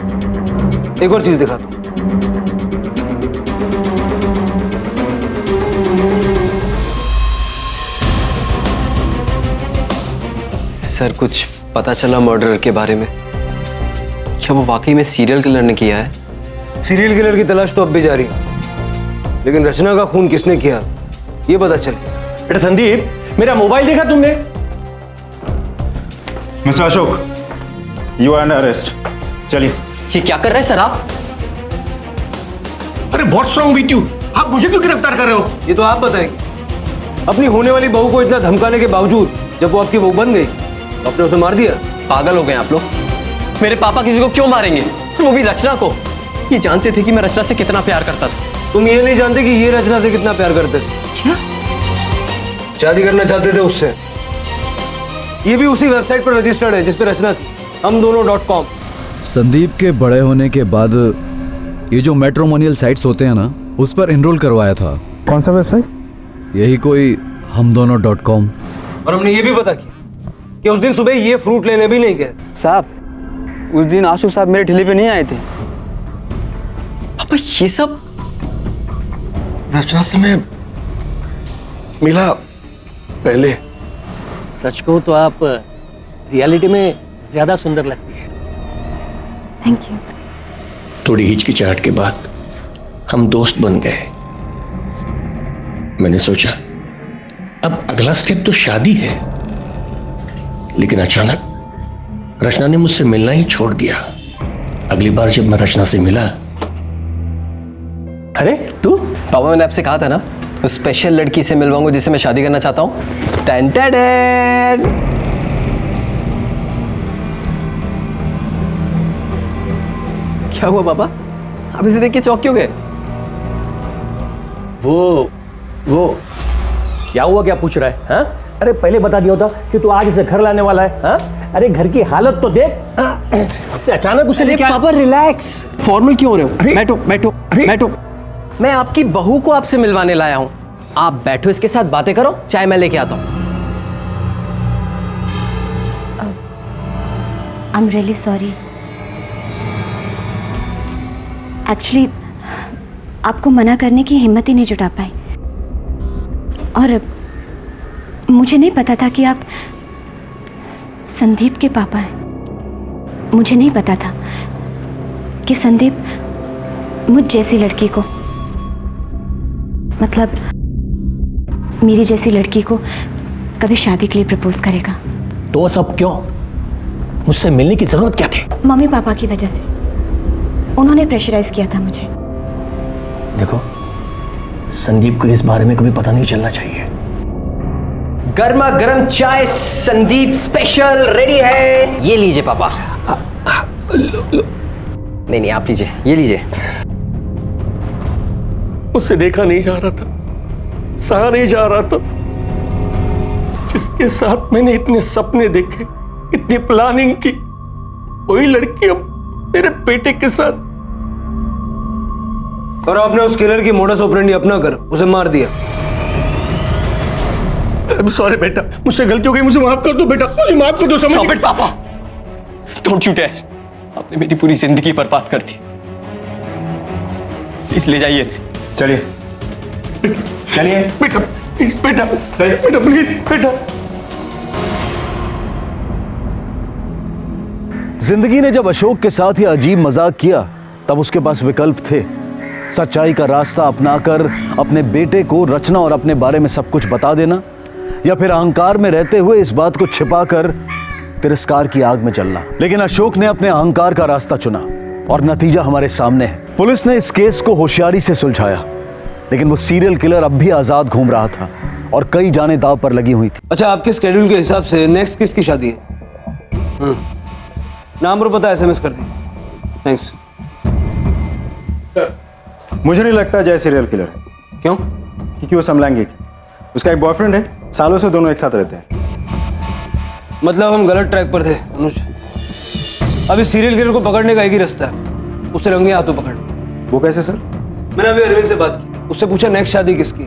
एक और चीज दिखाता हूँ। सर कुछ पता चला मर्डर के बारे में? क्या वो वाकई में सीरियल किलर ने किया है? सीरियल किलर की तलाश तो अब भी जारी है, लेकिन रचना का खून किसने किया ये पता चल गया। बेटा संदीप, मेरा मोबाइल देखा तुमने? Mister Ashok, you are under arrest. चलिए। ये क्या कर रहे हैं सर आप? अरे व्हाट्स रॉन्ग विद यू? आप मुझे क्यों गिरफ्तार कर रहे हो? ये तो आप बताएंगे। अपनी होने वाली बहू को इतना धमकाने के बावजूद जब वो आपकी बहू बन गई तो आपने उसे मार दिया। पागल हो गए आप लोग। मेरे पापा किसी को क्यों मारेंगे, वो भी रचना को। ये जानते थे कि मैं रचना से कितना प्यार करता था। तुम ये नहीं जानते कि ये रचना से कितना प्यार करते थे? क्या? शादी करना चाहते थे उससे। ये भी उसी वेबसाइट पर रजिस्टर्ड है जिस पे रचना थी, हमदोनों.com। संदीप के बड़े होने के बाद ये जो मैट्रिमोनियल साइट्स होते हैं ना, उस पर एनरोल करवाया था। कौन सा वेबसाइट? यही कोई हमदोनों.com। और हमने ये भी पता किया कि उस दिन सुबह ये फ्रूट लेने भी नहीं गए। साहब उस दिन आशु साहब मेरे ठेले पे नहीं आए थे। पापा ये सब रचना से मैं मिला पहले। सच को तो आप रियलिटी में ज्यादा सुंदर लगती है। Thank you. थोड़ी हिचकिचाहट के बाद हम दोस्त बन गए। मैंने सोचा अब अगला स्टेप तो शादी है, लेकिन अचानक रचना ने मुझसे मिलना ही छोड़ दिया। अगली बार जब मैं रचना से मिला, अरे तू, पापा मैंने आपसे कहा था ना उस स्पेशल लड़की से मिलवाऊंगा जिसे मैं शादी करना चाहता हूँ। टन टन टन। क्या हुआ पापा, आप इसे देख के चौंक क्यों गए? वो क्या हुआ, क्या पूछ रहा है? हाँ? अरे पहले बता दिया होता कि तू आज इसे घर लाने वाला है। हाँ? अरे घर की हालत तो देख। हाँ? इससे अचानक उसे लेके पापा रिलैक्स, फॉर्मल क्यों हो रहे हो? बैठो बैठो बैठो। मैं आपकी बहू को आपसे मिलवाने लाया हूं। आप बैठो, इसके साथ बातें करो, चाय मैं लेके आता हूं। I am really sorry. Actually आपको मना करने की हिम्मत ही नहीं जुटा पाई, और मुझे नहीं पता था कि आप संदीप के पापा हैं। मुझे नहीं पता था कि संदीप मुझ जैसी लड़की को, मतलब मेरी जैसी लड़की को कभी शादी के लिए प्रपोज करेगा। तो वो सब क्यों? मुझसे मिलने की जरूरत क्या थी? मम्मी पापा की वजह से। उन्होंने प्रेशराइज किया था मुझे। देखो, संदीप को इस बारे में कभी पता नहीं चलना चाहिए। गर्मा गर्म चाय संदीप स्पेशल रेडी है। ये लीजिए पापा। नहीं नहीं, आप लीजिए, ये लीजिए। उससे देखा नहीं जा रहा था, सहा नहीं जा रहा था, जिसके साथ मैंने इतने सपने देखे, इतनी प्लानिंग की, वही लड़की अब मेरे बेटे के साथ। और आपने उस किलर की मोडस ऑपरेंडी अपना कर उसे मार दिया। सॉरी बेटा, मुझसे गलती हो गई, मुझे माफ कर दो बेटा, मुझे माफ कर दो। Stop it, पापा। Don't you dare। आपने मेरी पूरी जिंदगी बर्बाद कर दी। इसलिए जाइए। चलिए चलिए बेटा बेटा बेटा प्लीज बेटा। जिंदगी ने जब अशोक के साथ ये अजीब मजाक किया, तब उसके पास विकल्प थे। सच्चाई का रास्ता अपनाकर अपने बेटे को रचना और अपने बारे में सब कुछ बता देना, या फिर अहंकार में रहते हुए इस बात को छिपाकर तिरस्कार की आग में जलना। लेकिन अशोक ने अपने अहंकार का रास्ता चुना और नतीजा हमारे सामने है। पुलिस ने इस केस को होशियारी से सुलझाया, लेकिन वो सीरियल किलर अब भी आजाद घूम रहा था और कई जानें दांव पर लगी हुई थी। अच्छा, आपके स्केड्यूल के हिसाब से नेक्स्ट किसकी शादी है? नाम और पता SMS कर दी। थैंक्स। मुझे नहीं लगता जय सीरियल किलर है। क्यों? क्योंकि वो समलैंगिक है। उसका एक बॉयफ्रेंड है, सालों से दोनों एक साथ रहते हैं। मतलब हम गलत ट्रैक पर थे अनुज। अभी सीरियल किलर को पकड़ने का एक ही रास्ता है, उसे रंगे हाथों पकड़। वो कैसे सर? मैंने अभी अरविंद से बात की, उससे पूछा नेक्स्ट शादी किसकी,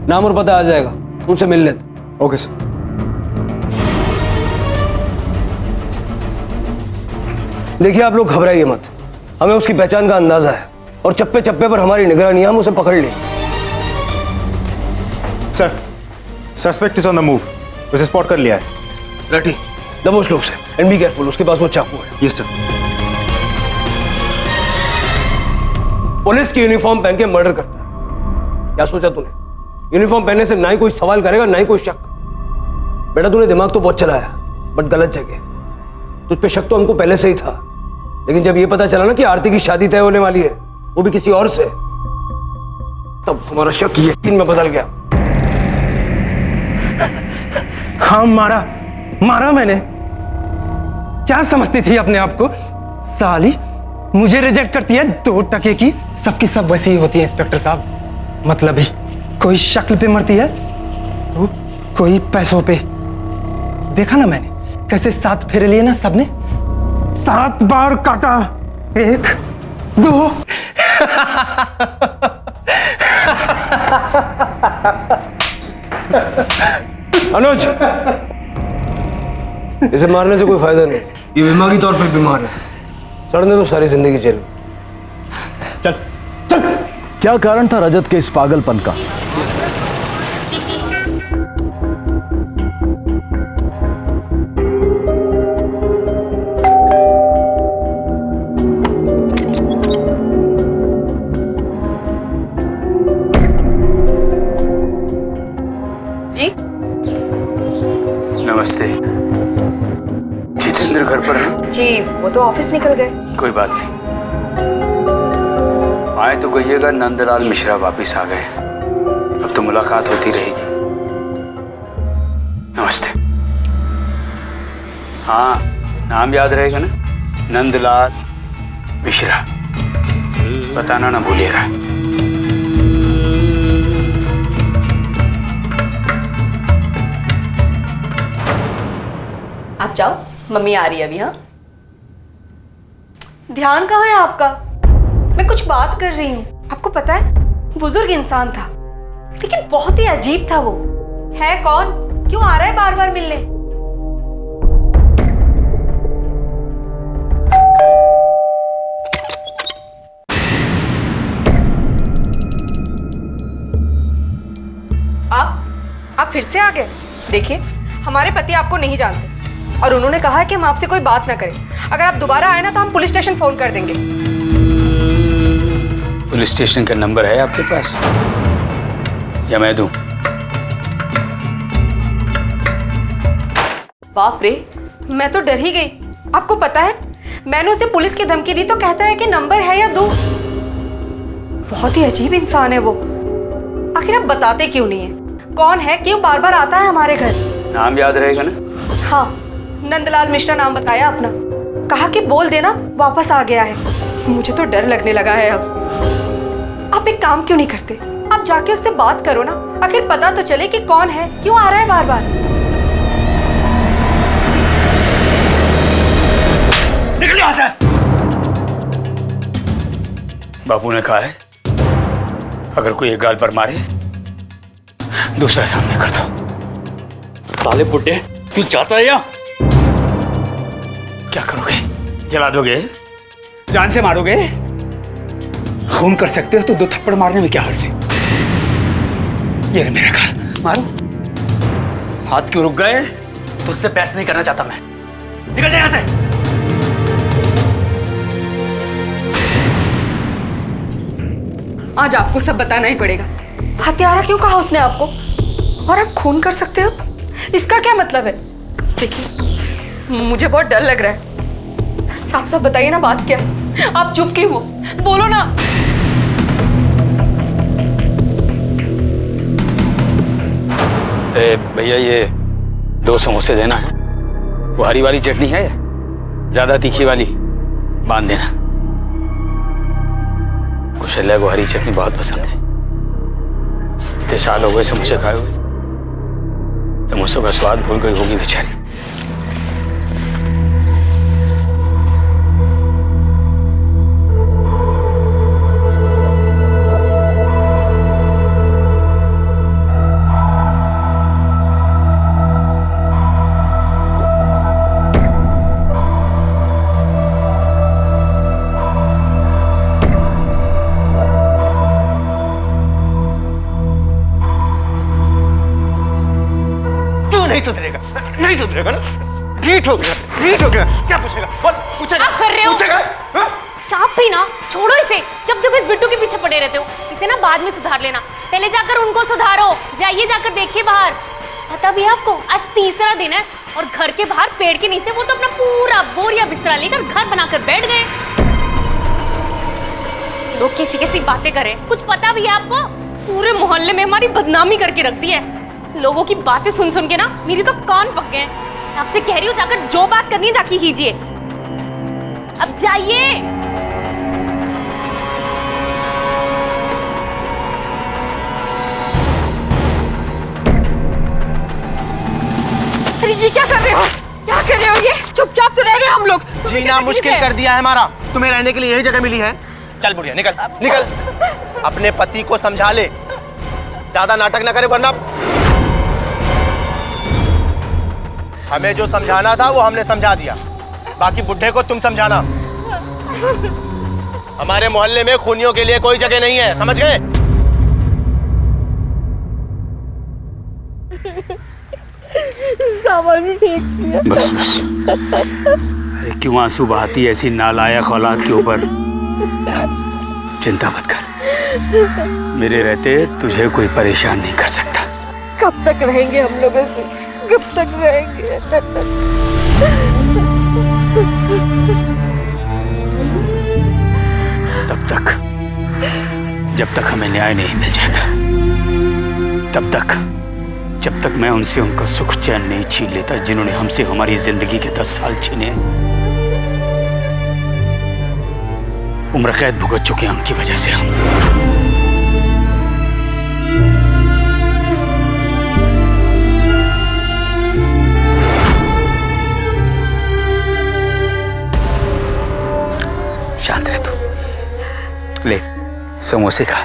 नाम और पता आ जाएगा, उनसे मिल लेते। Okay sir. देखिए आप लोग घबराइए मत, हमें उसकी पहचान का अंदाजा है और चप्पे चप्पे पर हमारी निगरानी, हम उसे पकड़ लें। Sir, suspect is on the move, उसे स्पॉट कर लिया है। रटी, दबोच लो उसे एंड बी केयरफुल, उसके पास वो चाकू है। Yes sir. पुलिस की यूनिफॉर्म पहन के मर्डर करता है। क्या सोचा तूने? यूनिफॉर्म पहनने से ना ही कोई सवाल करेगा ना ही कोई शक। बेटा तूने दिमाग तो बहुत चलाया, बट गलत जगह। तुझ पे शक तो हमको पहले से ही था, लेकिन जब ये पता चला ना कि आरती की शादी तय होने वाली है, वो भी किसी और से, तब हमारा शक यकीन में बदल गया। खाम मारा मारा मैंने। क्या समझती थी अपने आप को? साली मुझे रिजेक्ट करती है 2 टके की। सबकी सब वैसी ही होती है इंस्पेक्टर साहब। मतलब ही कोई शक्ल पे मरती है तो कोई पैसों पे। देखा ना मैंने कैसे 7 फेरे लिए ना सबने। 7 बार काटा, 1 2 अनुज, इसे मारने से कोई फायदा नहीं। ये दिमागी तौर पर बीमार है। सड़ने तो सारी जिंदगी जेल में। चल चल। क्या कारण था रजत के इस पागलपन का? जी नमस्ते। जितेंद्र घर पर है? जी, वो तो ऑफिस निकल गए। कोई बात नहीं, आए तो कहिएगा नंदलाल मिश्रा वापिस आ गए। अब तो मुलाकात होती रहेगी। नमस्ते। हाँ, नाम याद रहेगा ना? नंदलाल मिश्रा। बताना ना भूलिएगा। आप जाओ, मम्मी आ रही है अभी। हाँ, ध्यान कहाँ है आपका? मैं कुछ बात कर रही हूँ। आपको पता है, बुजुर्ग इंसान था लेकिन बहुत ही अजीब था। वो है कौन? क्यों आ रहा है बार बार मिलने? आप फिर से आ गए। देखिए, हमारे पति आपको नहीं जानते और उन्होंने कहा है कि हम आपसे कोई बात ना करें। अगर आप दोबारा आए ना तो हम पुलिस स्टेशन फोन कर देंगे। पुलिस स्टेशन का नंबर है आपके पास या मैं दूं? बाप रे, मैं तो डर ही गई। आपको पता है, मैंने उसे पुलिस की धमकी दी तो कहता है कि नंबर है या दूं। बहुत ही अजीब इंसान है वो। आखिर आप बताते क्यों नहीं है? कौन है? क्यों बार बार आता है हमारे घर? नाम याद रहेगा ना? हाँ, नंदलाल मिश्रा नाम बताया अपना। कहा कि बोल देना वापस आ गया है। मुझे तो डर लगने लगा है अब। आप एक काम क्यों नहीं करते? आप जाके उससे बात करो ना। आखिर पता तो चले कि कौन है, क्यों आ रहा है बार बार। निकल यहाँ से। बापू ने कहा है अगर कोई एक गाल पर मारे दूसरा सामने कर दो। साले बुड्ढे, तू जाता है या? क्या करोगे? जला दोगे? जान से मारोगे? खून कर सकते हो तो 2 थप्पड़ मारने में क्या हर्ज है? ये रहा मेरा गाल, मारो। हाथ क्यों रुक गए? तुझसे बहस नहीं करना चाहता मैं। निकल जा यहाँ से। आज आपको सब बताना ही पड़ेगा। हत्यारा क्यों कहा उसने आपको? और आप खून कर सकते हो? इसका क्या मतलब है? देखिए, मुझे बहुत डर लग रहा है। साफ साफ बताइए ना, बात क्या है? आप चुप क्यों हो? बोलो ना। भैया, ये 2 समोसे देना है। वो हरी वाली चटनी है, ज्यादा तीखी वाली बांध देना। कुशल्या को हरी चटनी बहुत पसंद है। इतने साल हो गए समोसे खाए हुए, समोसों का स्वाद भूल गई होगी बेचारी। नहीं सुधरेगा, नहीं सुधरेगा ना। ढीठ हो गया। क्या पूछेगा? बोल, पूछेगा? आप कर रहे हो? पूछेगा? आप भी ना, छोड़ो इसे। जब तक इस बिट्टू के पीछे पड़े रहते हो, इसे ना बाद में सुधार लेना। पहले जाकर उनको सुधारो। जाइए, जाकर देखिए बाहर। पता भी है आपको, आज 3रा दिन है और घर के बाहर पेड़ के नीचे वो तो अपना पूरा बोरिया बिस्तरा लेकर घर बनाकर बैठ गए। लोग कैसी कैसी बातें करें, कुछ पता भी है आपको? पूरे मोहल्ले में हमारी बदनामी करके रख दी है। लोगों की बातें सुन सुन के ना मेरी तो कान पक गए हैं। आपसे कह रही हूँ जाकर जो बात करनी है जाके कीजिए। अब जाइए। अरे ये क्या कर रहे हो? क्या कर रहे हो ये? चुपचाप तो रह रहे हैं हम लोग। जीना मुश्किल कर दिया है हमारा। तुम्हें रहने के लिए यही जगह मिली है। चल बुढ़िया निकल निकल। अपने पति को समझा ले, ज्यादा नाटक ना करे वरना। हमें जो समझाना था वो हमने समझा दिया, बाकी बुढ़े को तुम समझाना। हमारे मोहल्ले में खूनियों के लिए कोई जगह नहीं है, समझ गए? सामान भी फेंक दिया। बस बस। अरे क्यों आंसू बहाती ऐसी नालायक औलाद के ऊपर? चिंता मत कर, मेरे रहते तुझे कोई परेशान नहीं कर सकता। कब तक रहेंगे हम लोग ऐसे? कब तक रहेंगे? तब तक जब तक हमें न्याय नहीं मिल जाता, तब तक जब तक मैं उनसे उनका सुख चैन नहीं छीन लेता जिन्होंने हमसे हमारी जिंदगी के 10 साल छीने। उम्र कैद भुगत चुके हैं उनकी वजह से हम। शांत रह तू। ले समोसे खा,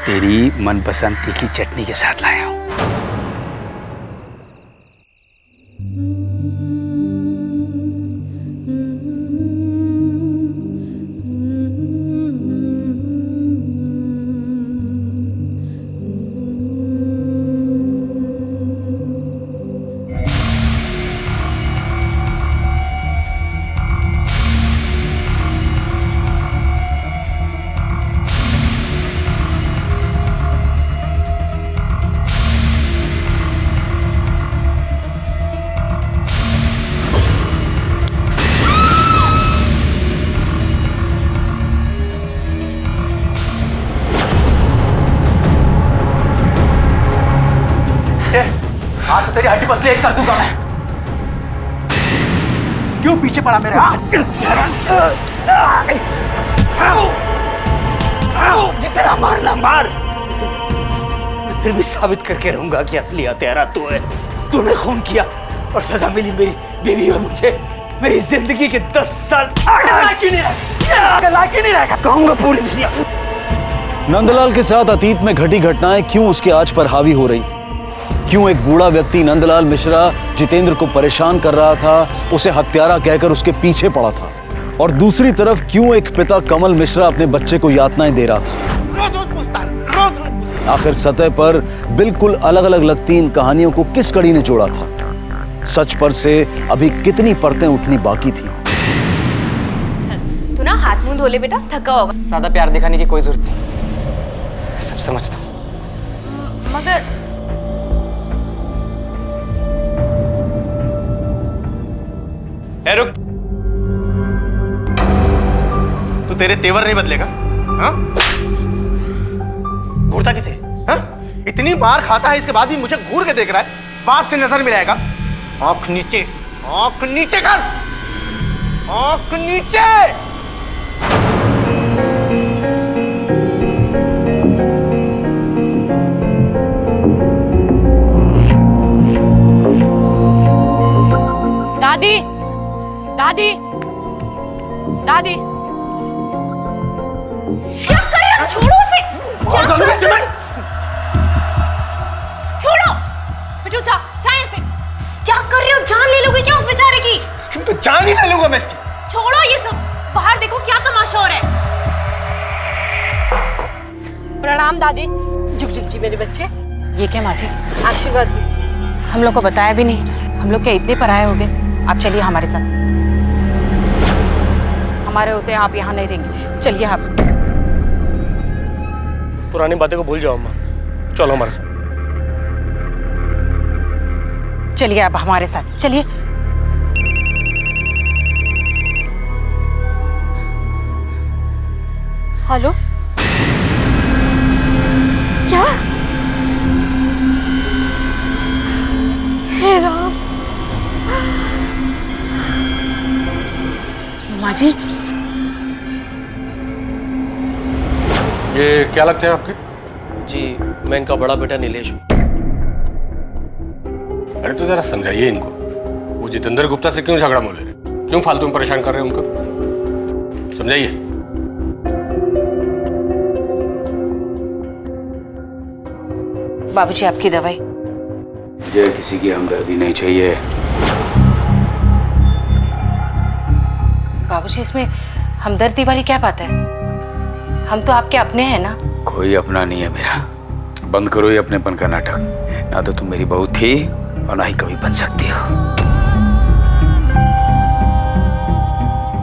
तेरी मनपसंद तीखी चटनी के साथ लाया हूं। आज तेरी हड्डी पसली एक कर दूंगा मैं। क्यों पीछे पड़ा मेरे? जितना मारना मार, फिर भी साबित करके रहूंगा कि असली हत्यारा तू है। तूने खून किया और सजा मिली मेरी बीवी और मुझे। मेरी जिंदगी के 10 साल लायक ही नहीं रहेगा, कहूंगा पूरी दुनिया। नंदलाल के साथ अतीत में घटी घटनाएं क्यों उसके आज पर हावी हो रही थी? क्यों एक बूढ़ा व्यक्ति नंदलाल मिश्रा जितेंद्र को परेशान कर रहा था, उसे हत्यारा कहकर उसके पीछे पड़ा था? और दूसरी तरफ क्यों एक पिता कमल मिश्रा अपने बच्चे को यातनाएं दे रहा था? आखिर सतह पर बिल्कुल अलग अलग लगती इन कहानियों को किस कड़ी ने जोड़ा था? सच पर से अभी कितनी परतें उठनी बाकी थी? तू ना हाथ मुंह धो ले बेटा, थका होगा। ज्यादा प्यार दिखाने की कोई जरूरत नहीं, सब समझता हूँ। मगर रुक, तू तेरे तेवर नहीं बदलेगा? हाँ? घूरता किसे? हाँ? इतनी मार खाता है इसके बाद भी मुझे घूर के देख रहा है। बाप से नजर मिलाएगा? आंख नीचे कर, आंख नीचे। दादी, दादी, दादी, क्या कर रहे हो? छोड़ो उसे। छोड़ो बेटू, जा यहाँ से। क्या कर रहे हो? जान ले लोगे क्या उस बेचारे की? तो जान ही ले लूंगा मैं इसकी। छोड़ो ये सब, बाहर देखो क्या तमाशा हो रहा है। प्रणाम दादी। जुग जुग जी मेरे बच्चे। ये क्या माँ जी, आशीर्वाद भी। हम लोग को बताया भी नहीं। हम लोग क्या इतने पराये हो गए? आप चलिए हमारे साथ। हमारे होते आप यहाँ नहीं रहेंगे, चलिए आप। पुरानी बातें को भूल जाओ अम्मा, चलो हमारे साथ। चलिए आप हमारे साथ, चलिए। हेलो, क्या माँ जी, ये क्या लगते हैं आपके? जी मैं इनका बड़ा बेटा नीलेश हूँ। अरे तो जरा समझाइए इनको, वो जितेंद्र गुप्ता से क्यों झगड़ा मोल रहे, क्यों फालतू में परेशान कर रहे हैं उनको, समझाइए। बाबूजी आपकी दवाई। मुझे किसी की हमदर्दी नहीं चाहिए। बाबूजी इसमें हमदर्दी वाली क्या बात है? हम तो आपके अपने हैं ना। कोई अपना नहीं है मेरा। बंद करो ये अपनेपन का नाटक। ना तो तुम मेरी बहू थी और ना ही कभी बन सकती हो।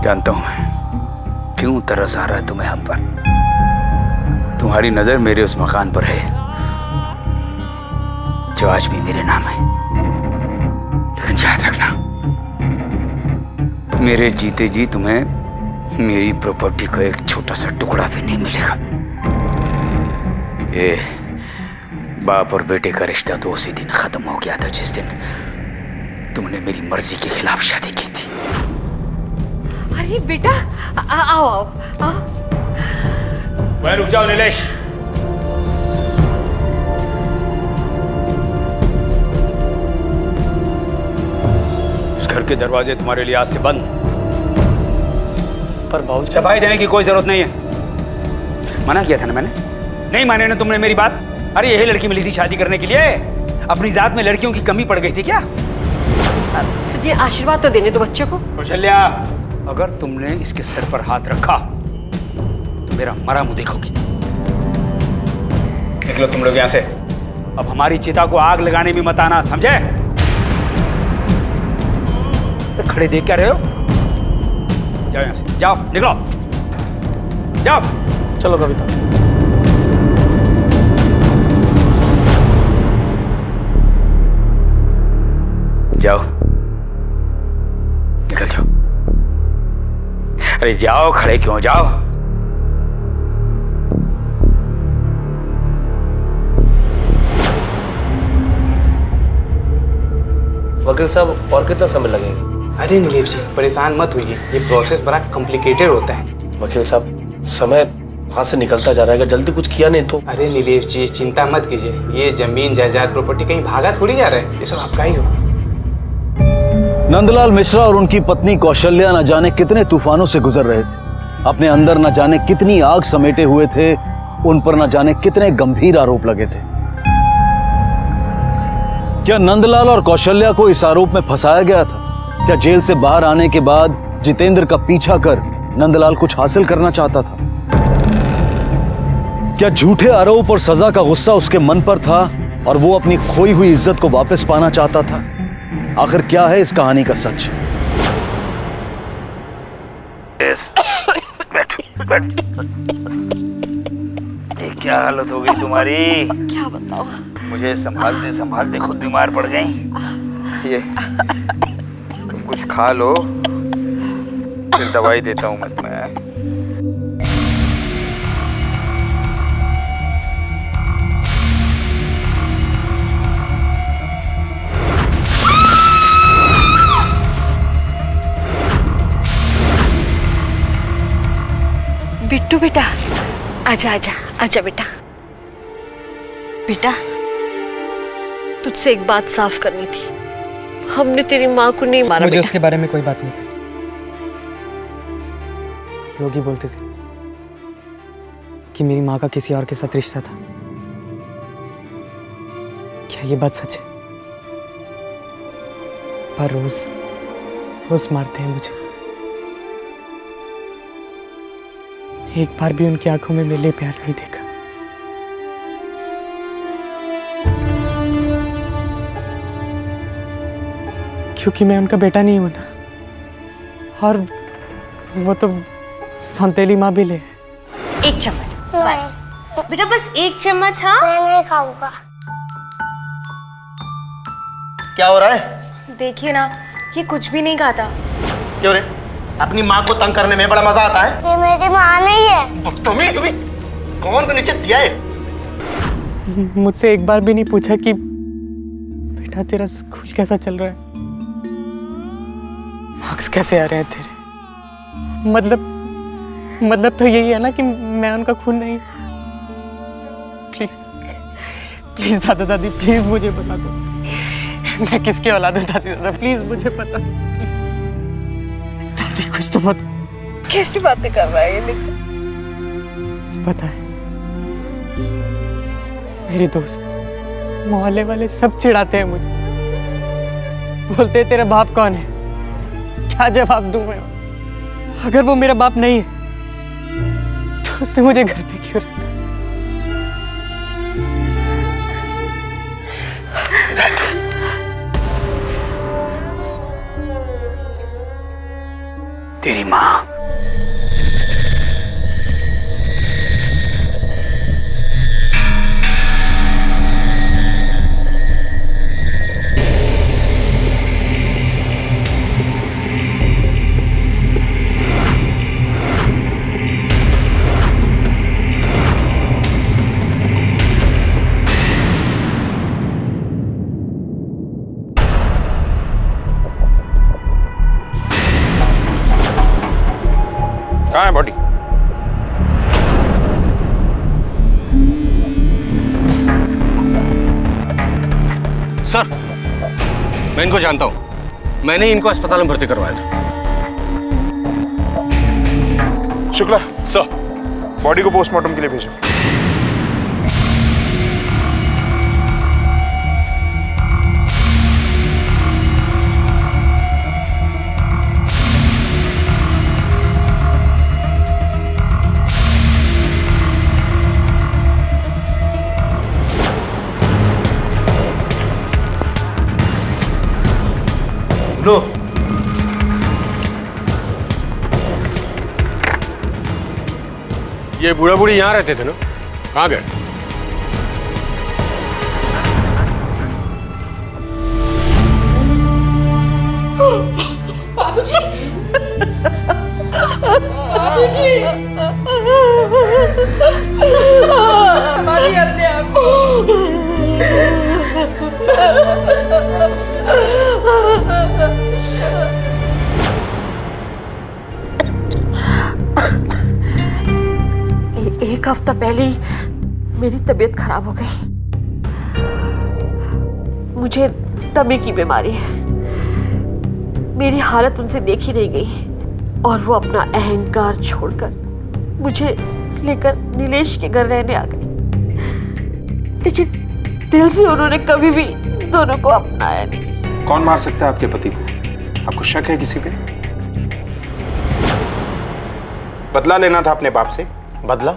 जानता हूं मैं क्यों तरस आ रहा है तुम्हें हम पर। तुम्हारी नजर मेरे उस मकान पर है जो आज भी मेरे नाम है। लेकिन याद रखना, मेरे जीते जी तुम्हें मेरी प्रॉपर्टी का एक छोटा सा टुकड़ा भी नहीं मिलेगा। ये बाप और बेटे का रिश्ता तो उसी दिन खत्म हो गया था जिस दिन तुमने मेरी मर्जी के खिलाफ शादी की थी। अरे बेटा, आओ आओ आओ। वह रुक जाओ नीलेश। इस घर के दरवाजे तुम्हारे लिए आज से बंद। पर बाबू सफाई देने की कोई जरूरत नहीं है। मना किया था ना मैंने, नहीं माने ना तुमने मेरी बात। अरे यही लड़की मिली थी शादी करने के लिए। अपनी जात में लड़कियों की कमी पड़ गई थी क्या? सुनिए, आशीर्वाद तो देने दो बच्चे को। कौशल्या, अगर तुमने इसके सर पर हाथ रखा तो मेरा मरा मुंह देखोगी। निकलो तुम लोग यहाँ से। अब हमारी चिता को आग लगाने में मत आना, समझे? तो खड़े देख क्या रहे हो? जाओ यहाँ से, जाओ, निकलो, जाओ। चलो कविता। जाओ, निकल जाओ। अरे जाओ, खड़े क्यों? जाओ। वकील साहब और कितना समय लगेगा? अरे नीलेश जी परेशान मत होइए, ये प्रोसेस बड़ा कॉम्प्लिकेटेड होता है। वकील साहब समय हाथ से निकलता जा रहा है, अगर जल्दी कुछ किया नहीं तो। अरे नीलेश जी चिंता मत कीजिए, ये जमीन जायदाद प्रॉपर्टी कहीं भागा थोड़ी जा रहा है, ये सब आपका ही हो। नंदलाल मिश्रा और उनकी पत्नी कौशल्या न जाने कितने तूफानों से गुजर रहे थे। अपने अंदर न जाने कितनी आग समेटे हुए थे, उन पर न जाने कितने गंभीर आरोप लगे थे। क्या नंदलाल और कौशल्या को इस आरोप में फंसाया गया था? क्या जेल से बाहर आने के बाद जितेंद्र का पीछा कर नंदलाल कुछ हासिल करना चाहता था? क्या झूठे आरोप और सजा का गुस्सा उसके मन पर था और वो अपनी खोई हुई इज्जत को वापस पाना चाहता था? आखिर क्या है इस कहानी का सच? ये क्या हालत हो गई तुम्हारी? क्या बताओ? मुझे संभालते संभालते खुद बीमार पड़ गई। ये तुम कुछ खा लो, फिर दवाई देता हूँ मैं तुम्हें। बिट्टू बेटा, आजा आजा आजा बेटा। बेटा, तुझसे एक बात साफ करनी थी। हमने तेरी माँ को नहीं मारा। मुझे उसके बारे में कोई बात नहीं करनी। योगी बोलते थे कि मेरी माँ का किसी और के साथ रिश्ता था। क्या ये बात सच है? पर रोज रोज मारते हैं मुझे। एक बार भी उनकी आंखों में मेरे लिए प्यार नहीं देखा। क्योंकि मैं उनका बेटा नहीं हूं ना, और वो तो संतेली माँ भी ले। एक चम्मच बस बेटा, बस एक चम्मच। हाँ मैं नहीं खाऊंगा। क्या हो रहा है? देखिए ना, ये कुछ भी नहीं खाता। क्यों रे? अपनी माँ को तंग करने में बड़ा मजा आता है। ये मेरी माँ नहीं है। तुम्हें कौन को नीचे दिया है? मुझसे एक बार भी नहीं पूछा कि बेटा तेरा स्कूल कैसा चल रहा है, मार्क्स कैसे आ रहे हैं तेरे, मतलब तो यही है ना कि मैं उनका खून नहीं। प्लीज दादा दादी, प्लीज मुझे बता दो मैं किसके औलाद हूँ। दादी दादा प्लीज मुझे बता दो। दादी कुछ तो बता। कैसी बातें कर रहा है ये? देखो पता है, मेरी दोस्त, मोहल्ले वाले सब चिढ़ाते हैं मुझे, बोलते हैं तेरा बाप कौन है। क्या जवाब दूं मैं? अगर वो मेरा बाप नहीं है तो उसने मुझे घर पे क्यों रखा? तेरी माँ कहाँ है बॉडी? सर, मैं इनको जानता हूं। मैंने ही इनको अस्पताल में भर्ती करवाया था। शुक्ला सर, बॉडी को पोस्टमार्टम के लिए भेजो। लो, ये बूढ़ा बूढ़ी यहाँ रहते थे ना? कहाँ गए? बाबूजी, बाबूजी, हमारी अपने आप एक हफ्ता पहले ही मेरी तबीयत खराब हो गई। मुझे दमे की बीमारी है। मेरी हालत उनसे देखी नहीं गई और वो अपना अहंकार छोड़कर मुझे लेकर नीलेश के घर रहने आ गए। लेकिन दिल से उन्होंने कभी भी दोनों को अपनाया नहीं। कौन मार सकता है आपके पति को? आपको शक है किसी पे? बदला लेना था अपने बाप से। बदला?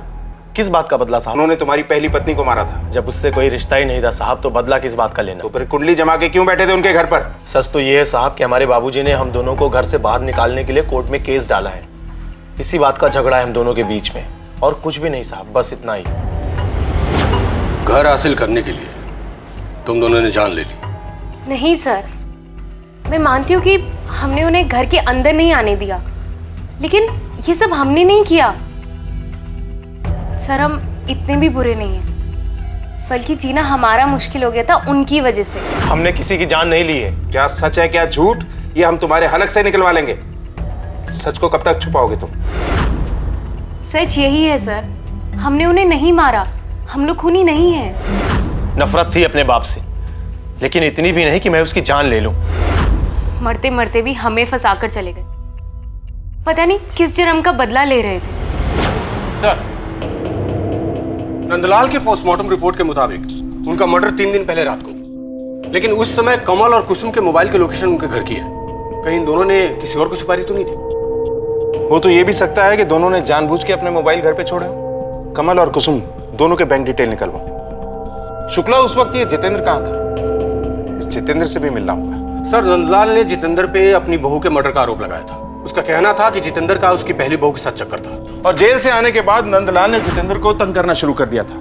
किस बात का बदला साहब? उन्होंने तुम्हारी पहली पत्नी को मारा था। जब उससे कोई रिश्ता ही नहीं था साहब, तो बदला किस बात का लेना? तो फिर कुंडली जमा के क्यों बैठे थे उनके घर पर? सच तो ये है साहब कि हमारे बाबूजी ने हम दोनों को घर से बाहर निकालने के लिए कोर्ट में केस डाला है। इसी बात का झगड़ा है हम दोनों के बीच में, और कुछ भी नहीं साहब, बस इतना ही। घर हासिल करने के लिए तुम दोनों ने जान ले ली? नहीं सर, मैं मानती हूँ कि हमने उन्हें घर के अंदर नहीं आने दिया, लेकिन ये सब हमने नहीं किया। सर, हम इतने भी बुरे नहीं हैं, बल्कि जीना हमारा मुश्किल हो गया था उनकी वजह से। हमने किसी की जान नहीं ली है। क्या सच है क्या झूठ, ये हम तुम्हारे हलक से निकलवा लेंगे। सच को कब तक छुपाओगे तुम? सच यही है सर, हमने उन्हें नहीं मारा, हम लोग खूनी नहीं हैं। नफरत थी अपने बाप से, लेकिन इतनी भी नहीं कि मैं उसकी जान ले लूं। मरते मरते भी हमें फंसाकर चले गए। पता नहीं किस जन्म का बदला ले रहे थे। सर, नंदलाल के पोस्टमार्टम रिपोर्ट के मुताबिक उनका मर्डर 3 दिन पहले रात को, लेकिन उस समय कमल और कुसुम के मोबाइल की लोकेशन उनके घर की है। कहीं इन दोनों ने किसी और को सुपारी तो नहीं दी? हो तो ये भी सकता है कि दोनों ने जानबूझ के अपने मोबाइल घर पे छोड़े। कमल और कुसुम दोनों के बैंक डिटेल निकलवाओ। शुक्ला, उस वक्त ये जितेंद्र कहाँ था? इस जितेंद्र से भी मिलना होगा। सर, नंदलाल ने जितेंद्र पे अपनी बहू के मर्डर का आरोप लगाया था। उसका कहना था कि जितेंद्र का उसकी पहली बहू के साथ चक्कर था, और जेल से आने के बाद नंदलाल ने जितेंद्र को तंग करना शुरू कर दिया था।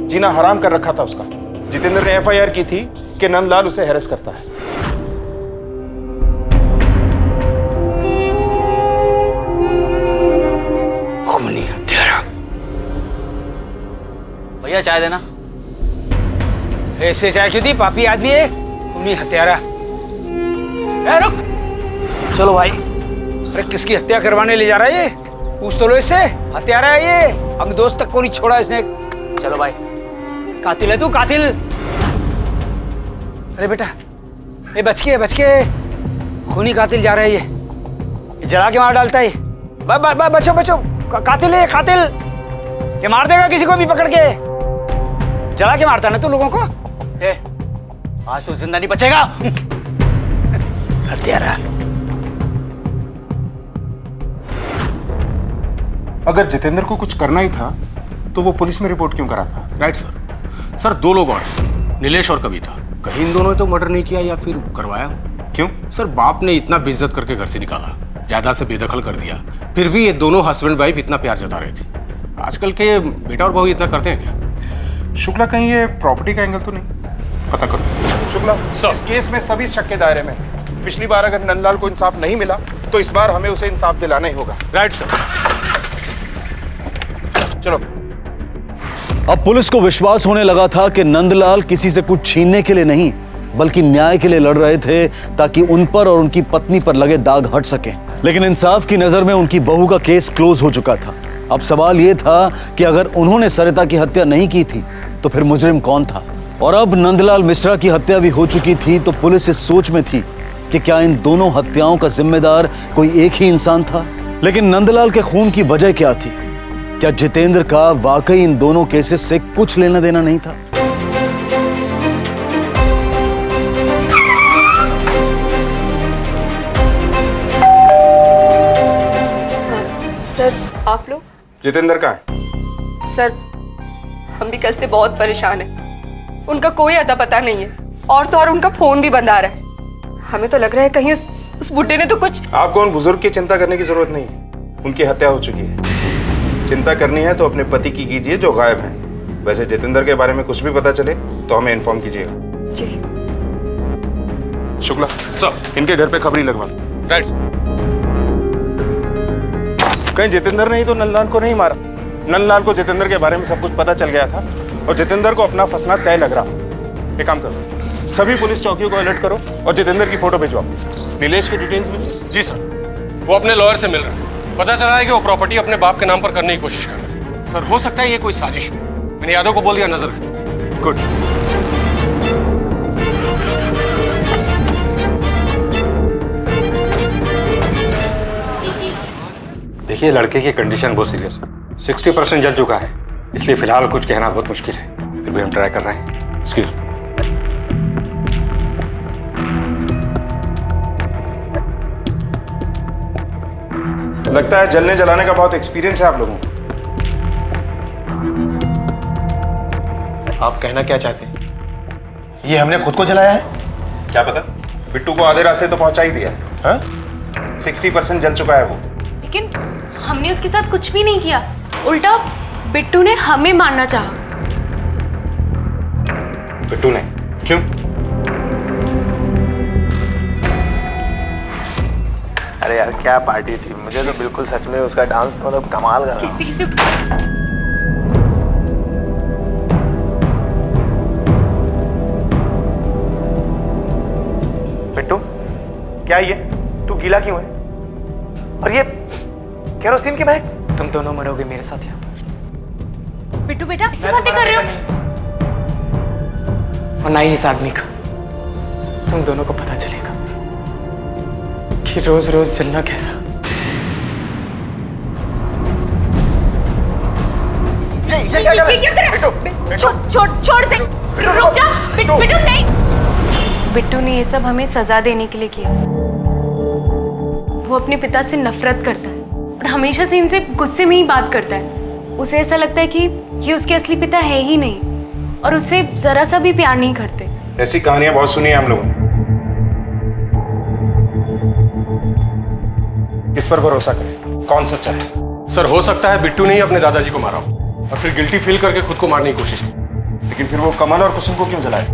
जीना हराम कर रखा था उसका। जितेंद्र ने एफआईआर की थी कि नंदलाल उसे हैरेस करता है। भैया चाय देना। ऐसे चाय शुद्धि पापी आदमी है, खूनी हत्यारा। रुक, चलो भाई, अरे किसकी हत्या करवाने ले जा रहा है ये? पूछ तो लो इससे, हत्यारा है ये। अपने दोस्त तक को नहीं छोड़ा इसने। चलो भाई, कातिल है तू, कातिल। अरे बेटा, ये बच के खूनी कातिल जा रहा है ये जला के मार डालता है। बचो बचो, कातिल है ये, कातिल। ये मार देगा किसी को भी पकड़ के। जला के मारता ना तू लोगों को। आज तो जिंदा नहीं बचेगा। हत्यारा। अगर जितेंद्र को कुछ करना ही था तो वो पुलिस में रिपोर्ट क्यों करा था? Right sir. सर 2 लोग और, नीलेश और कविता। कहीं इन दोनों ने तो मर्डर नहीं किया या फिर करवाया। क्यों? सर बाप ने इतना बेइज्जत करके घर से निकाला, जायदाद से बेदखल कर दिया, फिर भी ये दोनों हस्बैंड वाइफ इतना प्यार जता रहे थे। आजकल के बेटा और बहू इतना करते हैं क्या? शुक्ला, कहीं ये प्रॉपर्टी का एंगल तो नहीं? पता करो। शुक्ला, इस केस में सभी शक के दायरे में हैं। पिछली बार अगर नंदलाल को इंसाफ नहीं मिला तो इस बार हमें उसे इंसाफ दिलाना ही होगा। Right sir. चलो। अब पुलिस को विश्वास होने लगा था कि नंदलाल किसी से कुछ छीनने के लिए नहीं बल्कि न्याय के लिए लड़ रहे थे ताकि उन पर और उनकी पत्नी पर लगे दाग हट सके। लेकिन इंसाफ की नजर में उनकी बहू का केस क्लोज हो चुका था। अब सवाल यह था कि अगर उन्होंने सरिता की हत्या नहीं की थी तो फिर मुजरिम कौन था? और अब नंदलाल मिश्रा की हत्या भी हो चुकी थी तो पुलिस इस सोच में थी कि क्या इन दोनों हत्याओं का जिम्मेदार कोई एक ही इंसान था। लेकिन नंदलाल के खून की वजह क्या थी? क्या जितेंद्र का वाकई इन दोनों केसेस से कुछ लेना देना नहीं था? सर आप लोग? जितेंद्र कहाँ है? सर हम भी कल से बहुत परेशान हैं। उनका कोई अता पता नहीं है, और तो और उनका फोन भी बंद आ रहा है। हमें तो लग रहा है कहीं उस बुड्ढे ने तो कुछ। आपको उन बुजुर्ग की चिंता करने की जरूरत नहीं है, उनकी हत्या हो चुकी है। चिंता करनी है तो अपने पति की कीजिए जो गायब हैं। वैसे जितेंद्र के बारे में कुछ भी पता चले तो हमें इन्फॉर्म कीजिएगा। जी। शुक्ला सर, इनके घर पे खबरी लगवा। राइट। कहीं जितेंद्र ने ही तो नंदलाल को नहीं मारा? नंदलाल को जितेंद्र के बारे में सब कुछ पता चल गया था और जितेंद्र को अपना फंसना तय लग रहा। एक काम करो, सभी पुलिस चौकियों को अलर्ट करो और जितेंद्र की फोटो भिजवाओ। नीलेश की डिटेल्स भी? जी सर, वो अपने लॉयर से मिल रहा है। पता चला है कि वो प्रॉपर्टी अपने बाप के नाम पर करने की कोशिश कर रहा है। सर हो सकता है ये कोई साजिश हो। मैंने यादव को बोल दिया नजर रखें। गुड। देखिए लड़के की कंडीशन बहुत सीरियस है, 60% जल चुका है, इसलिए फिलहाल कुछ कहना बहुत मुश्किल है। फिर भी हम ट्राई कर रहे हैं। एक्सक्यूज। लगता है जलने जलाने का बहुत एक्सपीरियंस है आप लोगों को। आप कहना क्या चाहते हैं? ये हमने खुद को जलाया है? क्या पता, बिट्टू को आधे रास्ते तो पहुंचा ही दिया है। हाँ? 60% जल चुका है वो। लेकिन हमने उसके साथ कुछ भी नहीं किया, उल्टा बिट्टू ने हमें मारना चाहा। बिट्टू ने? क्यों? अरे यार क्या पार्टी थी, मुझे तो बिल्कुल सच में उसका डांस तो मतलब कमाल का था। बिट्टू क्या ये, तू गीला क्यों है? और ये केरोसिन की महक? तुम दोनों मरोगे मेरे साथ यहाँ पर। बिट्टू बेटा किससे बातें कर रहे हो? और ना ही इस आदमी का। तुम दोनों को पता चलेगा कि रोज रोज जलना कैसा। छोड़ से, रुक जा। बिट्टू नहीं। बिट्टू ने ये सब हमें सजा देने के लिए किया। वो अपने पिता से नफरत करता है और हमेशा से इनसे गुस्से में ही बात करता है। उसे ऐसा लगता है कि ये उसके असली पिता है ही नहीं और उससे जरा सा भी प्यार नहीं करते। ऐसी कहानियां बहुत सुनी है हम लोगों ने। इस पर भरोसा करें, कौन सच्चा है? सर हो सकता है बिट्टू ने ही अपने दादाजी को मारा हो और फिर गिल्टी फील करके खुद को मारने की कोशिश की। लेकिन फिर वो कमल और कुसुम को क्यों जलाए?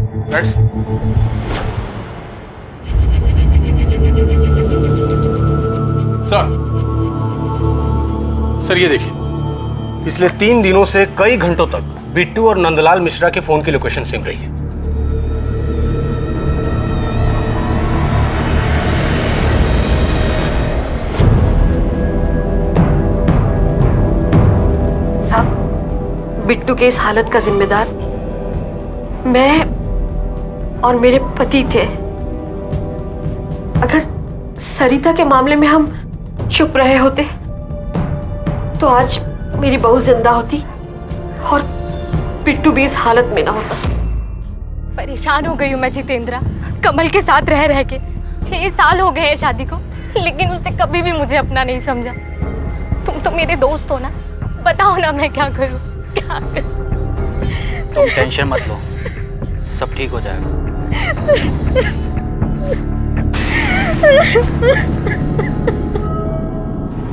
सर ये देखिए, पिछले 3 दिनों से कई घंटों तक बिट्टू और नंदलाल मिश्रा के फोन की लोकेशन सेम रही है। बिट्टू के इस हालत का जिम्मेदार मैं और मेरे पति थे। अगर सरिता के मामले में हम चुप रहे होते तो आज मेरी बहू जिंदा होती और बिट्टू भी इस हालत में ना होता। परेशान हो गई हूँ मैं जितेंद्रा, कमल के साथ रह रह के। 6 साल हो गए हैं शादी को, लेकिन उसने कभी भी मुझे अपना नहीं समझा। तुम तो मेरे दोस्त हो ना, बताओ ना मैं क्या करूँ, क्या करूँ? तुम टेंशन मत लो, सब ठीक हो जाएगा।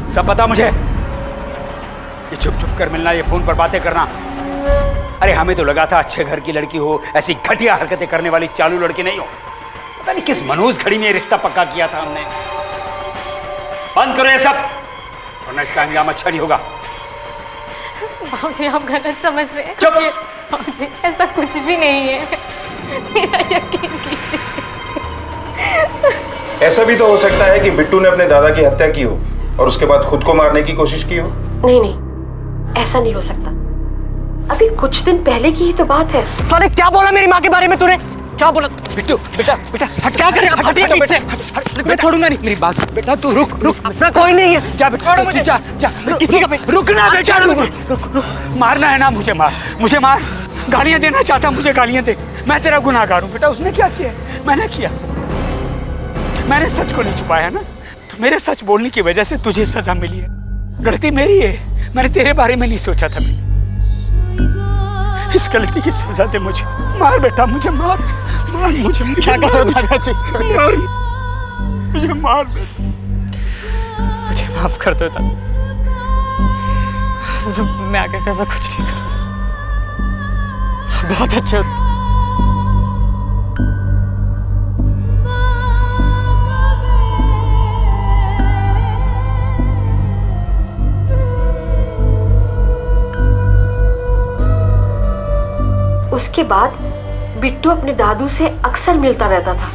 सब बता मुझे, ये छुप छुप कर मिलना, ये फोन पर बातें करना। अरे हमें तो लगा था अच्छे घर की लड़की हो, ऐसी घटिया हरकतें करने वाली चालू लड़की नहीं हो। पता नहीं किस मनोज घड़ी में ये रिश्ता पक्का किया था हमने। बंद करो ये सब, वरना इसका अंजाम अच्छा नहीं होगा। बाबूजी आप गलत समझ रहे हैं। चुप! बाबूजी ऐसा कुछ भी नहीं है, मेरा यकीन कीजिए। ऐसा भी तो हो सकता है कि बिट्टू ने अपने दादा की हत्या की हो और उसके बाद खुद को मारने की कोशिश की हो। नहीं नहीं, ऐसा नहीं हो सकता। अभी कुछ दिन पहले की ही तो बात है। साले क्या बोला मेरी माँ के बारे में तूने? क्या बोला? बिट्टू बेटा बेटा हट, क्या कर रहे हो? हटिए पीछे। मैं छोड़ूंगा नहीं, मेरी बात सुन। बेटा तू रुक रुक, अपना कोई नहीं है। जा बेटा, छोड़ो मुझे। जा जा, किसी का रुकना बेटा, रुक। मारना है ना मुझे, मुझे मार। गालियां देना चाहता, मुझे गालियां दे। मैं तेरा गुनाहगार हूँ बेटा। उसने क्या किया? मैंने किया। मैंने सच को नहीं छुपाया ना, तो मेरे सच बोलने की वजह से तुझे सजा मिली है। गलती मेरी है, मैंने तेरे बारे में नहीं सोचा था। मैंने इस गलती की सजा दे मुझे। मार बेटा, मुझे मार, मार मुझे। क्या कर रहे हो दादाजी? मार मुझे, मार बेटा। मुझे माफ कर दो दादा, मैं आगे से ऐसा कुछ नहीं करूँ। बहुत अच्छे हो। उसके बाद बिट्टू अपने दादू से अक्सर मिलता रहता था।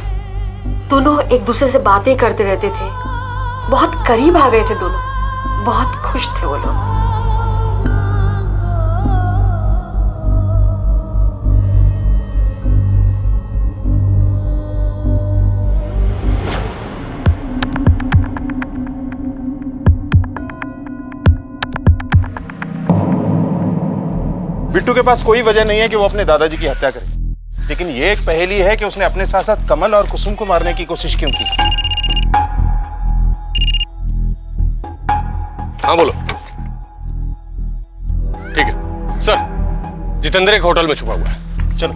दोनों एक दूसरे से बातें करते रहते थे। बहुत करीब आ गए थे दोनों। बहुत खुश थे वो लोग। बिट्टू के पास कोई वजह नहीं है कि वो अपने दादाजी की हत्या करे, लेकिन ये एक पहेली है कि उसने अपने साथ साथ कमल और कुसुम को मारने की कोशिश क्यों की। हाँ बोलो। ठीक है सर, जितेंद्र एक होटल में छुपा हुआ है, चलो।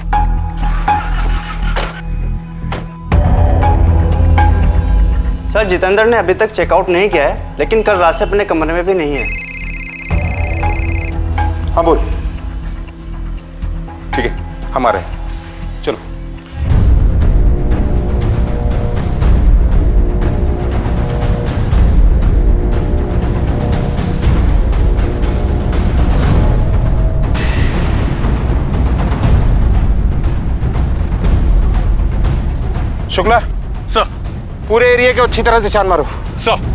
सर जितेंद्र ने अभी तक चेकआउट नहीं किया है, लेकिन कल रात से अपने कमरे में भी नहीं है। हाँ बोल। ठीक है, हम आ रहे हैं, चलो। शुक्ला सर, पूरे एरिया के अच्छी तरह से छान मारो। सर।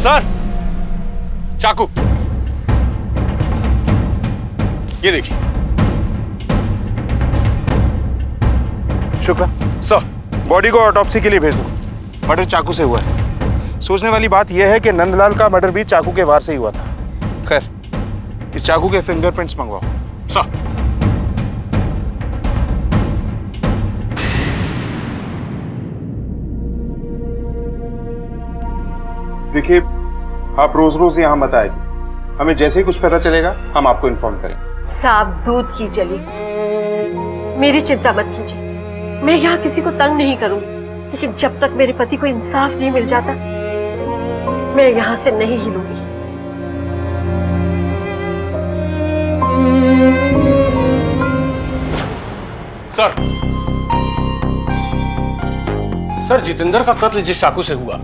सर, चाकू ये देखिए। शुक्ला सर, बॉडी को ऑटोप्सी के लिए भेज दो। मर्डर चाकू से हुआ है। सोचने वाली बात यह है कि नंदलाल का मर्डर भी चाकू के वार से ही हुआ था। खैर, इस चाकू के फिंगरप्रिंट्स मंगवाओ। सर। देखिए, आप रोज रोज यहाँ मत आइए। हमें जैसे ही कुछ पता चलेगा हम आपको इन्फॉर्म करेंगे। सांप दूध की जली। मेरी चिंता मत कीजिए, मैं यहाँ किसी को तंग नहीं करूंगी, लेकिन जब तक मेरे पति को इंसाफ नहीं मिल जाता मैं यहाँ से नहीं हिलूंगी। सर, सर जितेंद्र का कत्ल जिस चाकू से हुआ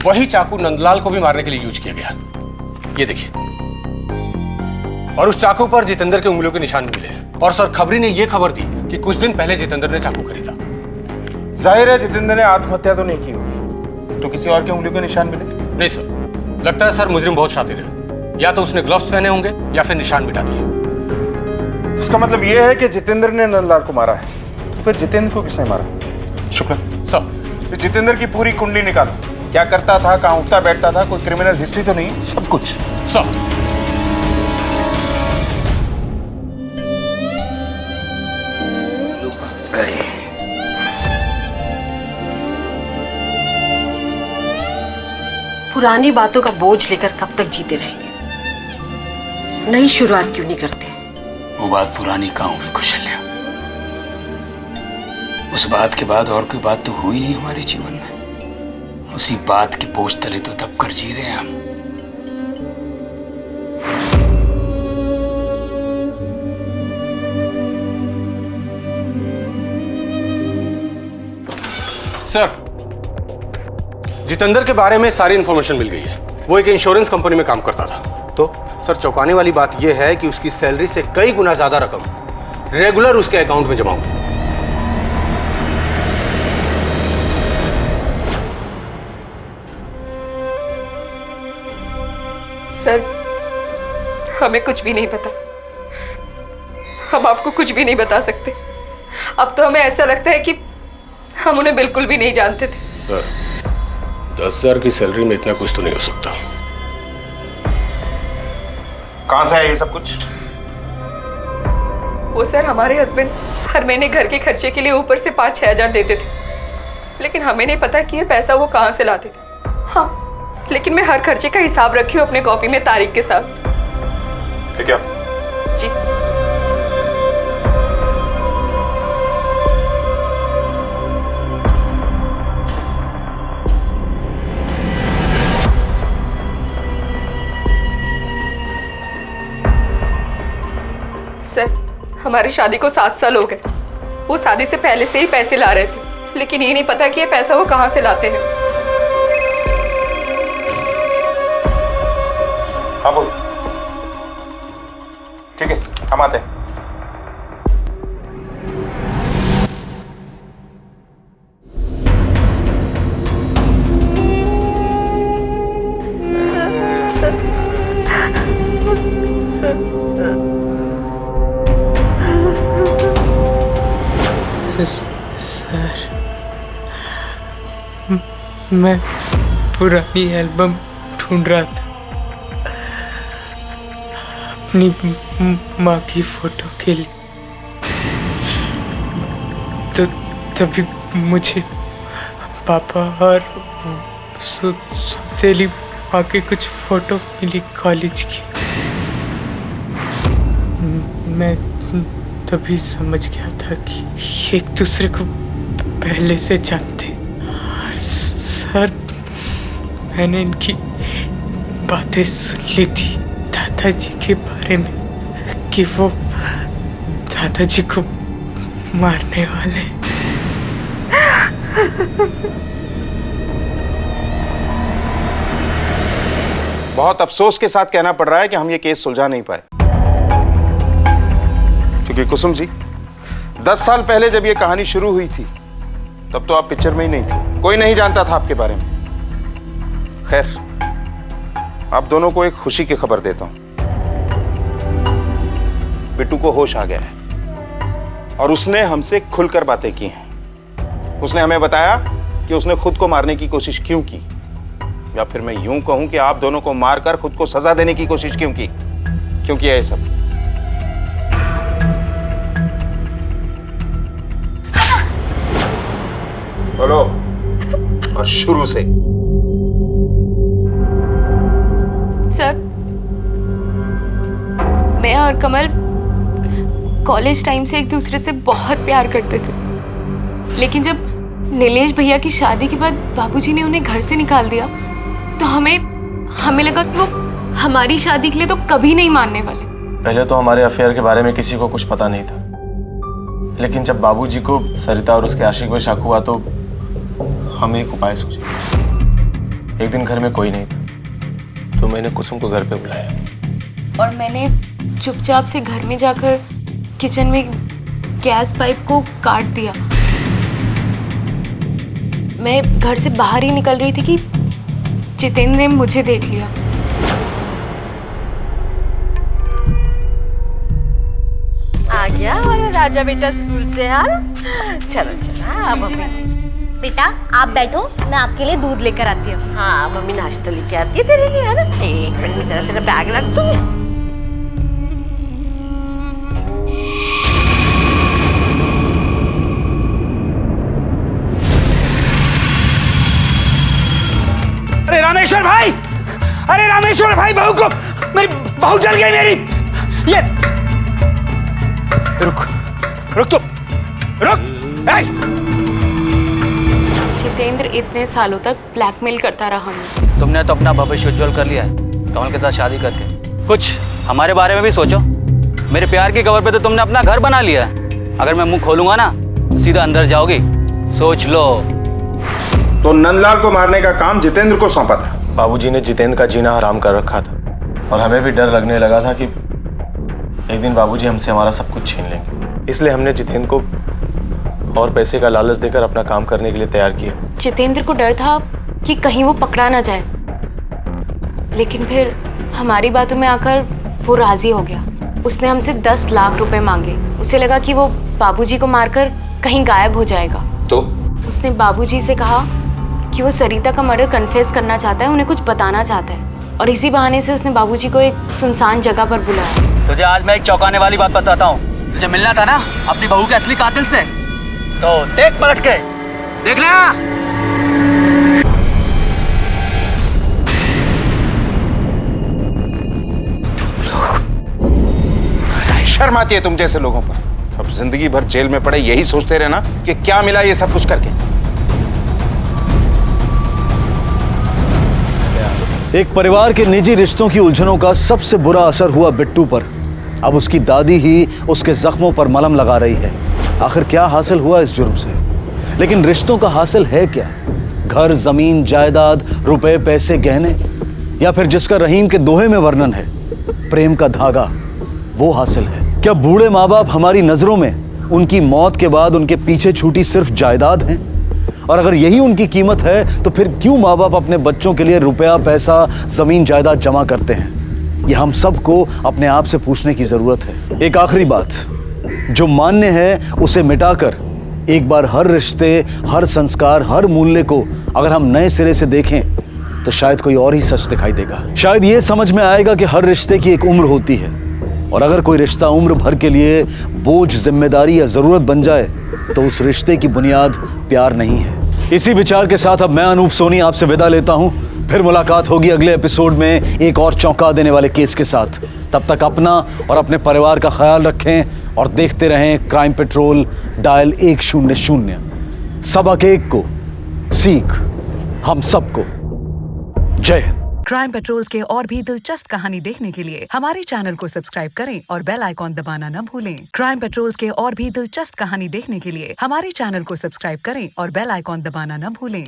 वही चाकू नंदलाल को भी मारने के लिए यूज किया गया। ये देखिए। और उस चाकू पर जितेंद्र के उंगलियों के निशान भी मिले। और सर खबरी ने यह खबर दी कि कुछ दिन पहले जितेंद्र ने चाकू खरीदा। जाहिर है जितेंद्र ने आत्महत्या तो नहीं की होगी, तो किसी और के उंगलियों के निशान मिले? नहीं सर, लगता है सर मुजरिम बहुत शातिर है। या तो उसने ग्लव्स पहने होंगे या फिर निशान मिटा दिए। इसका मतलब यह है कि जितेंद्र ने नंदलाल को मारा है। तो फिर जितेंद्र को किसने मारा? शुक्ला सर, इस जितेंद्र की पूरी कुंडली निकालो। क्या करता था, कहाँ उठता बैठता था, कोई क्रिमिनल हिस्ट्री तो नहीं? सब कुछ। सर पुरानी बातों का बोझ लेकर कब तक जीते रहेंगे? नई शुरुआत क्यों नहीं करते? वो बात पुरानी कहाँ हुई कौशल्या? उस बात के बाद और कोई बात तो हुई नहीं हमारे जीवन में। उसी बात के बोझ तले तो दब कर जी रहे हैं हम। सर, जितेंद्र के बारे में सारी इंफॉर्मेशन मिल गई है। वो एक इंश्योरेंस कंपनी में काम करता था। तो सर चौंकाने वाली बात यह है कि उसकी सैलरी से कई गुना ज्यादा रकम रेगुलर उसके अकाउंट में जमा होती है। सर, हमें कुछ भी नहीं पता। हम आपको कुछ भी नहीं बता सकते। अब तो हमें ऐसा लगता है कि हम उन्हें बिल्कुल भी नहीं जानते थे। सर, 10,000 की सैलरी में इतना कुछ तो नहीं हो सकता। कहां से है ये सब कुछ? वो सर, हमारे हस्बैंड हर महीने घर के खर्चे के लिए ऊपर से 5-6 हजार देते थे, लेकिन हमें नहीं पता कि ये पैसा वो कहाँ से लाते थे। हाँ, लेकिन मैं हर खर्चे का हिसाब रखी हूँ अपने कॉपी में तारीख के साथ। ठीक है जी। सर, हमारी शादी को 7 साल हो गए। वो शादी से पहले से ही पैसे ला रहे थे, लेकिन ये नहीं पता कि ये पैसा वो कहाँ से लाते हैं। हाँ बोल। ठीक है, हम आते हैं। सर, मैं पुरानी एल्बम ढूंढ रहा था अपनी माँ की फोटो के लिए। तो तभी मुझे पापा और सौतेली माँ की कुछ फोटो मिली कॉलेज की। मैं तभी समझ गया था कि एक दूसरे को पहले से जानते। और सर, मैंने इनकी बातें सुन ली थी दादाजी के बारे में कि वो दादाजी को मारने वाले। बहुत अफसोस के साथ कहना पड़ रहा है कि हम ये केस सुलझा नहीं पाए, क्योंकि कुसुम जी 10 साल पहले जब ये कहानी शुरू हुई थी तब तो आप पिक्चर में ही नहीं थी, कोई नहीं जानता था आपके बारे में। खैर, आप दोनों को एक खुशी की खबर देता हूं। बिट्टू को होश आ गया है और उसने हमसे खुलकर बातें की हैं। उसने हमें बताया कि उसने खुद को मारने की कोशिश क्यों की, या फिर मैं यूं कहूं कि आप दोनों को मारकर खुद को सजा देने की कोशिश क्यों की, क्यों किया ये सब। बोलो, और शुरू से। सर, मैं और कमल कॉलेज टाइम से एक दूसरे से बहुत प्यार करते थे, लेकिन जब नीलेश भैया की शादी के बाद बाबूजी ने उन्हें घर से निकाल दिया तो हमें लगा कि वो हमारी शादी के लिए तो कभी नहीं मानने वाले। पहले तो हमारे अफेयर के बारे में किसी को कुछ पता नहीं था, लेकिन जब बाबूजी को सरिता और उसके आशिक पे शक हुआ तो हम एक उपाय सोचे। एक दिन घर में कोई नहीं था तो मैंने कुसुम को घर पे बुलाया और मैंने चुपचाप से घर में जाकर किचन में गैस पाइप को काट दिया। मैं घर से बाहर ही निकल रही थी कि जितेंद्र ने मुझे देख लिया। आ गया हमारा राजा बेटा स्कूल से यार। चलो चलो। हाँ मम्मी। बेटा आप बैठो, मैं आपके लिए दूध लेकर आती हूँ। हाँ मम्मी नाश्ता लेके आती है तेरे लिए, है ना? एक मिनट में जरा तेरा बैग रख दूँ। अरे रामेश्वर भाई, अरे रामेश्वर भाई, बहू को मेरी बहू जल गई मेरी। ये रुक रुक तो रुक। जितेंद्र इतने सालों तक ब्लैकमेल करता रहा मुझे। तुमने तो अपना भविष्य उज्जवल कर लिया है कमल के साथ शादी करके। कुछ हमारे बारे में भी सोचो। मेरे प्यार की खबर पे तो तुमने अपना घर बना लिया है। अगर मैं मुंह खोलूंगा ना तो सीधा अंदर जाओगी, सोच लो। तो नंदलाल को मारने का काम जितेंद्र को सौंपा था। बाबूजी ने जितेंद्र का जीना हराम कर रखा था और हमें भी डर लगने लगा था कि एक दिन बाबूजी हमसे हमारा सब कुछ छीन लेंगे। इसलिए हमने जितेंद्र को और पैसे का लालच देकर अपना काम करने के लिए तैयार किया। जितेंद्र को डर था कि कहीं वो पकड़ा ना जाए, लेकिन फिर हमारी बातों में आकर वो राजी हो गया। उसने हमसे 10 लाख रुपए मांगे। उसे लगा कि वो बाबूजी को मारकर कहीं गायब हो जाएगा। तो उसने बाबूजी से कहा कि वो सरिता का मर्डर कन्फेस करना चाहता है, उन्हें कुछ बताना चाहता है, और इसी बहाने से उसने बाबूजी को एक सुनसान जगह पर बुलाया। तुझे आज मैं एक चौंकाने वाली बात बताता हूँ। तुझे मिलना था ना अपनी बहू के असली कातिल से, तो देख पलट के देखना। शर्म आती है तुम जैसे लोगों पर। अब जिंदगी भर जेल में पड़े यही सोचते रहना कि क्या मिला ये सब कुछ करके। एक परिवार के निजी रिश्तों की उलझनों का सबसे बुरा असर हुआ बिट्टू पर। अब उसकी दादी ही उसके जख्मों पर मलहम लगा रही है। आखिर क्या हासिल हुआ इस जुर्म से? लेकिन रिश्तों का हासिल है क्या? घर, जमीन, जायदाद, रुपए, पैसे, गहने, या फिर जिसका रहीम के दोहे में वर्णन है, प्रेम का धागा, वो हासिल है? क्या बूढ़े माँ बाप हमारी नजरों में उनकी मौत के बाद उनके पीछे छूटी सिर्फ जायदाद हैं? और अगर यही उनकी कीमत है तो फिर क्यों माँ बाप अपने बच्चों के लिए रुपया, पैसा, जमीन, जायदाद जमा करते हैं? यह हम सबको अपने आप से पूछने की जरूरत है। एक आखिरी बात, जो मान्य है उसे मिटाकर एक बार हर रिश्ते, हर संस्कार, हर मूल्य को अगर हम नए सिरे से देखें तो शायद कोई और ही सच दिखाई देगा। शायद ये समझ में आएगा कि हर रिश्ते की एक उम्र होती है, और अगर कोई रिश्ता उम्र भर के लिए बोझ, जिम्मेदारी या जरूरत बन जाए तो उस रिश्ते की बुनियाद प्यार नहीं है। इसी विचार के साथ अब मैं अनूप सोनी आपसे विदा लेता हूं। फिर मुलाकात होगी अगले एपिसोड में एक और चौंका देने वाले केस के साथ। तब तक अपना और अपने परिवार का ख्याल रखें और देखते रहें क्राइम पेट्रोल डायल 100। सबक एक को, सीख हम सबको। जय हिंद। क्राइम पेट्रोल्स के और भी दिलचस्प कहानी देखने के लिए हमारे चैनल को सब्सक्राइब करें और बेल आइकॉन दबाना न भूलें। क्राइम पेट्रोल्स के और भी दिलचस्प कहानी देखने के लिए हमारे चैनल को सब्सक्राइब करें और बेल आइकॉन दबाना न भूलें।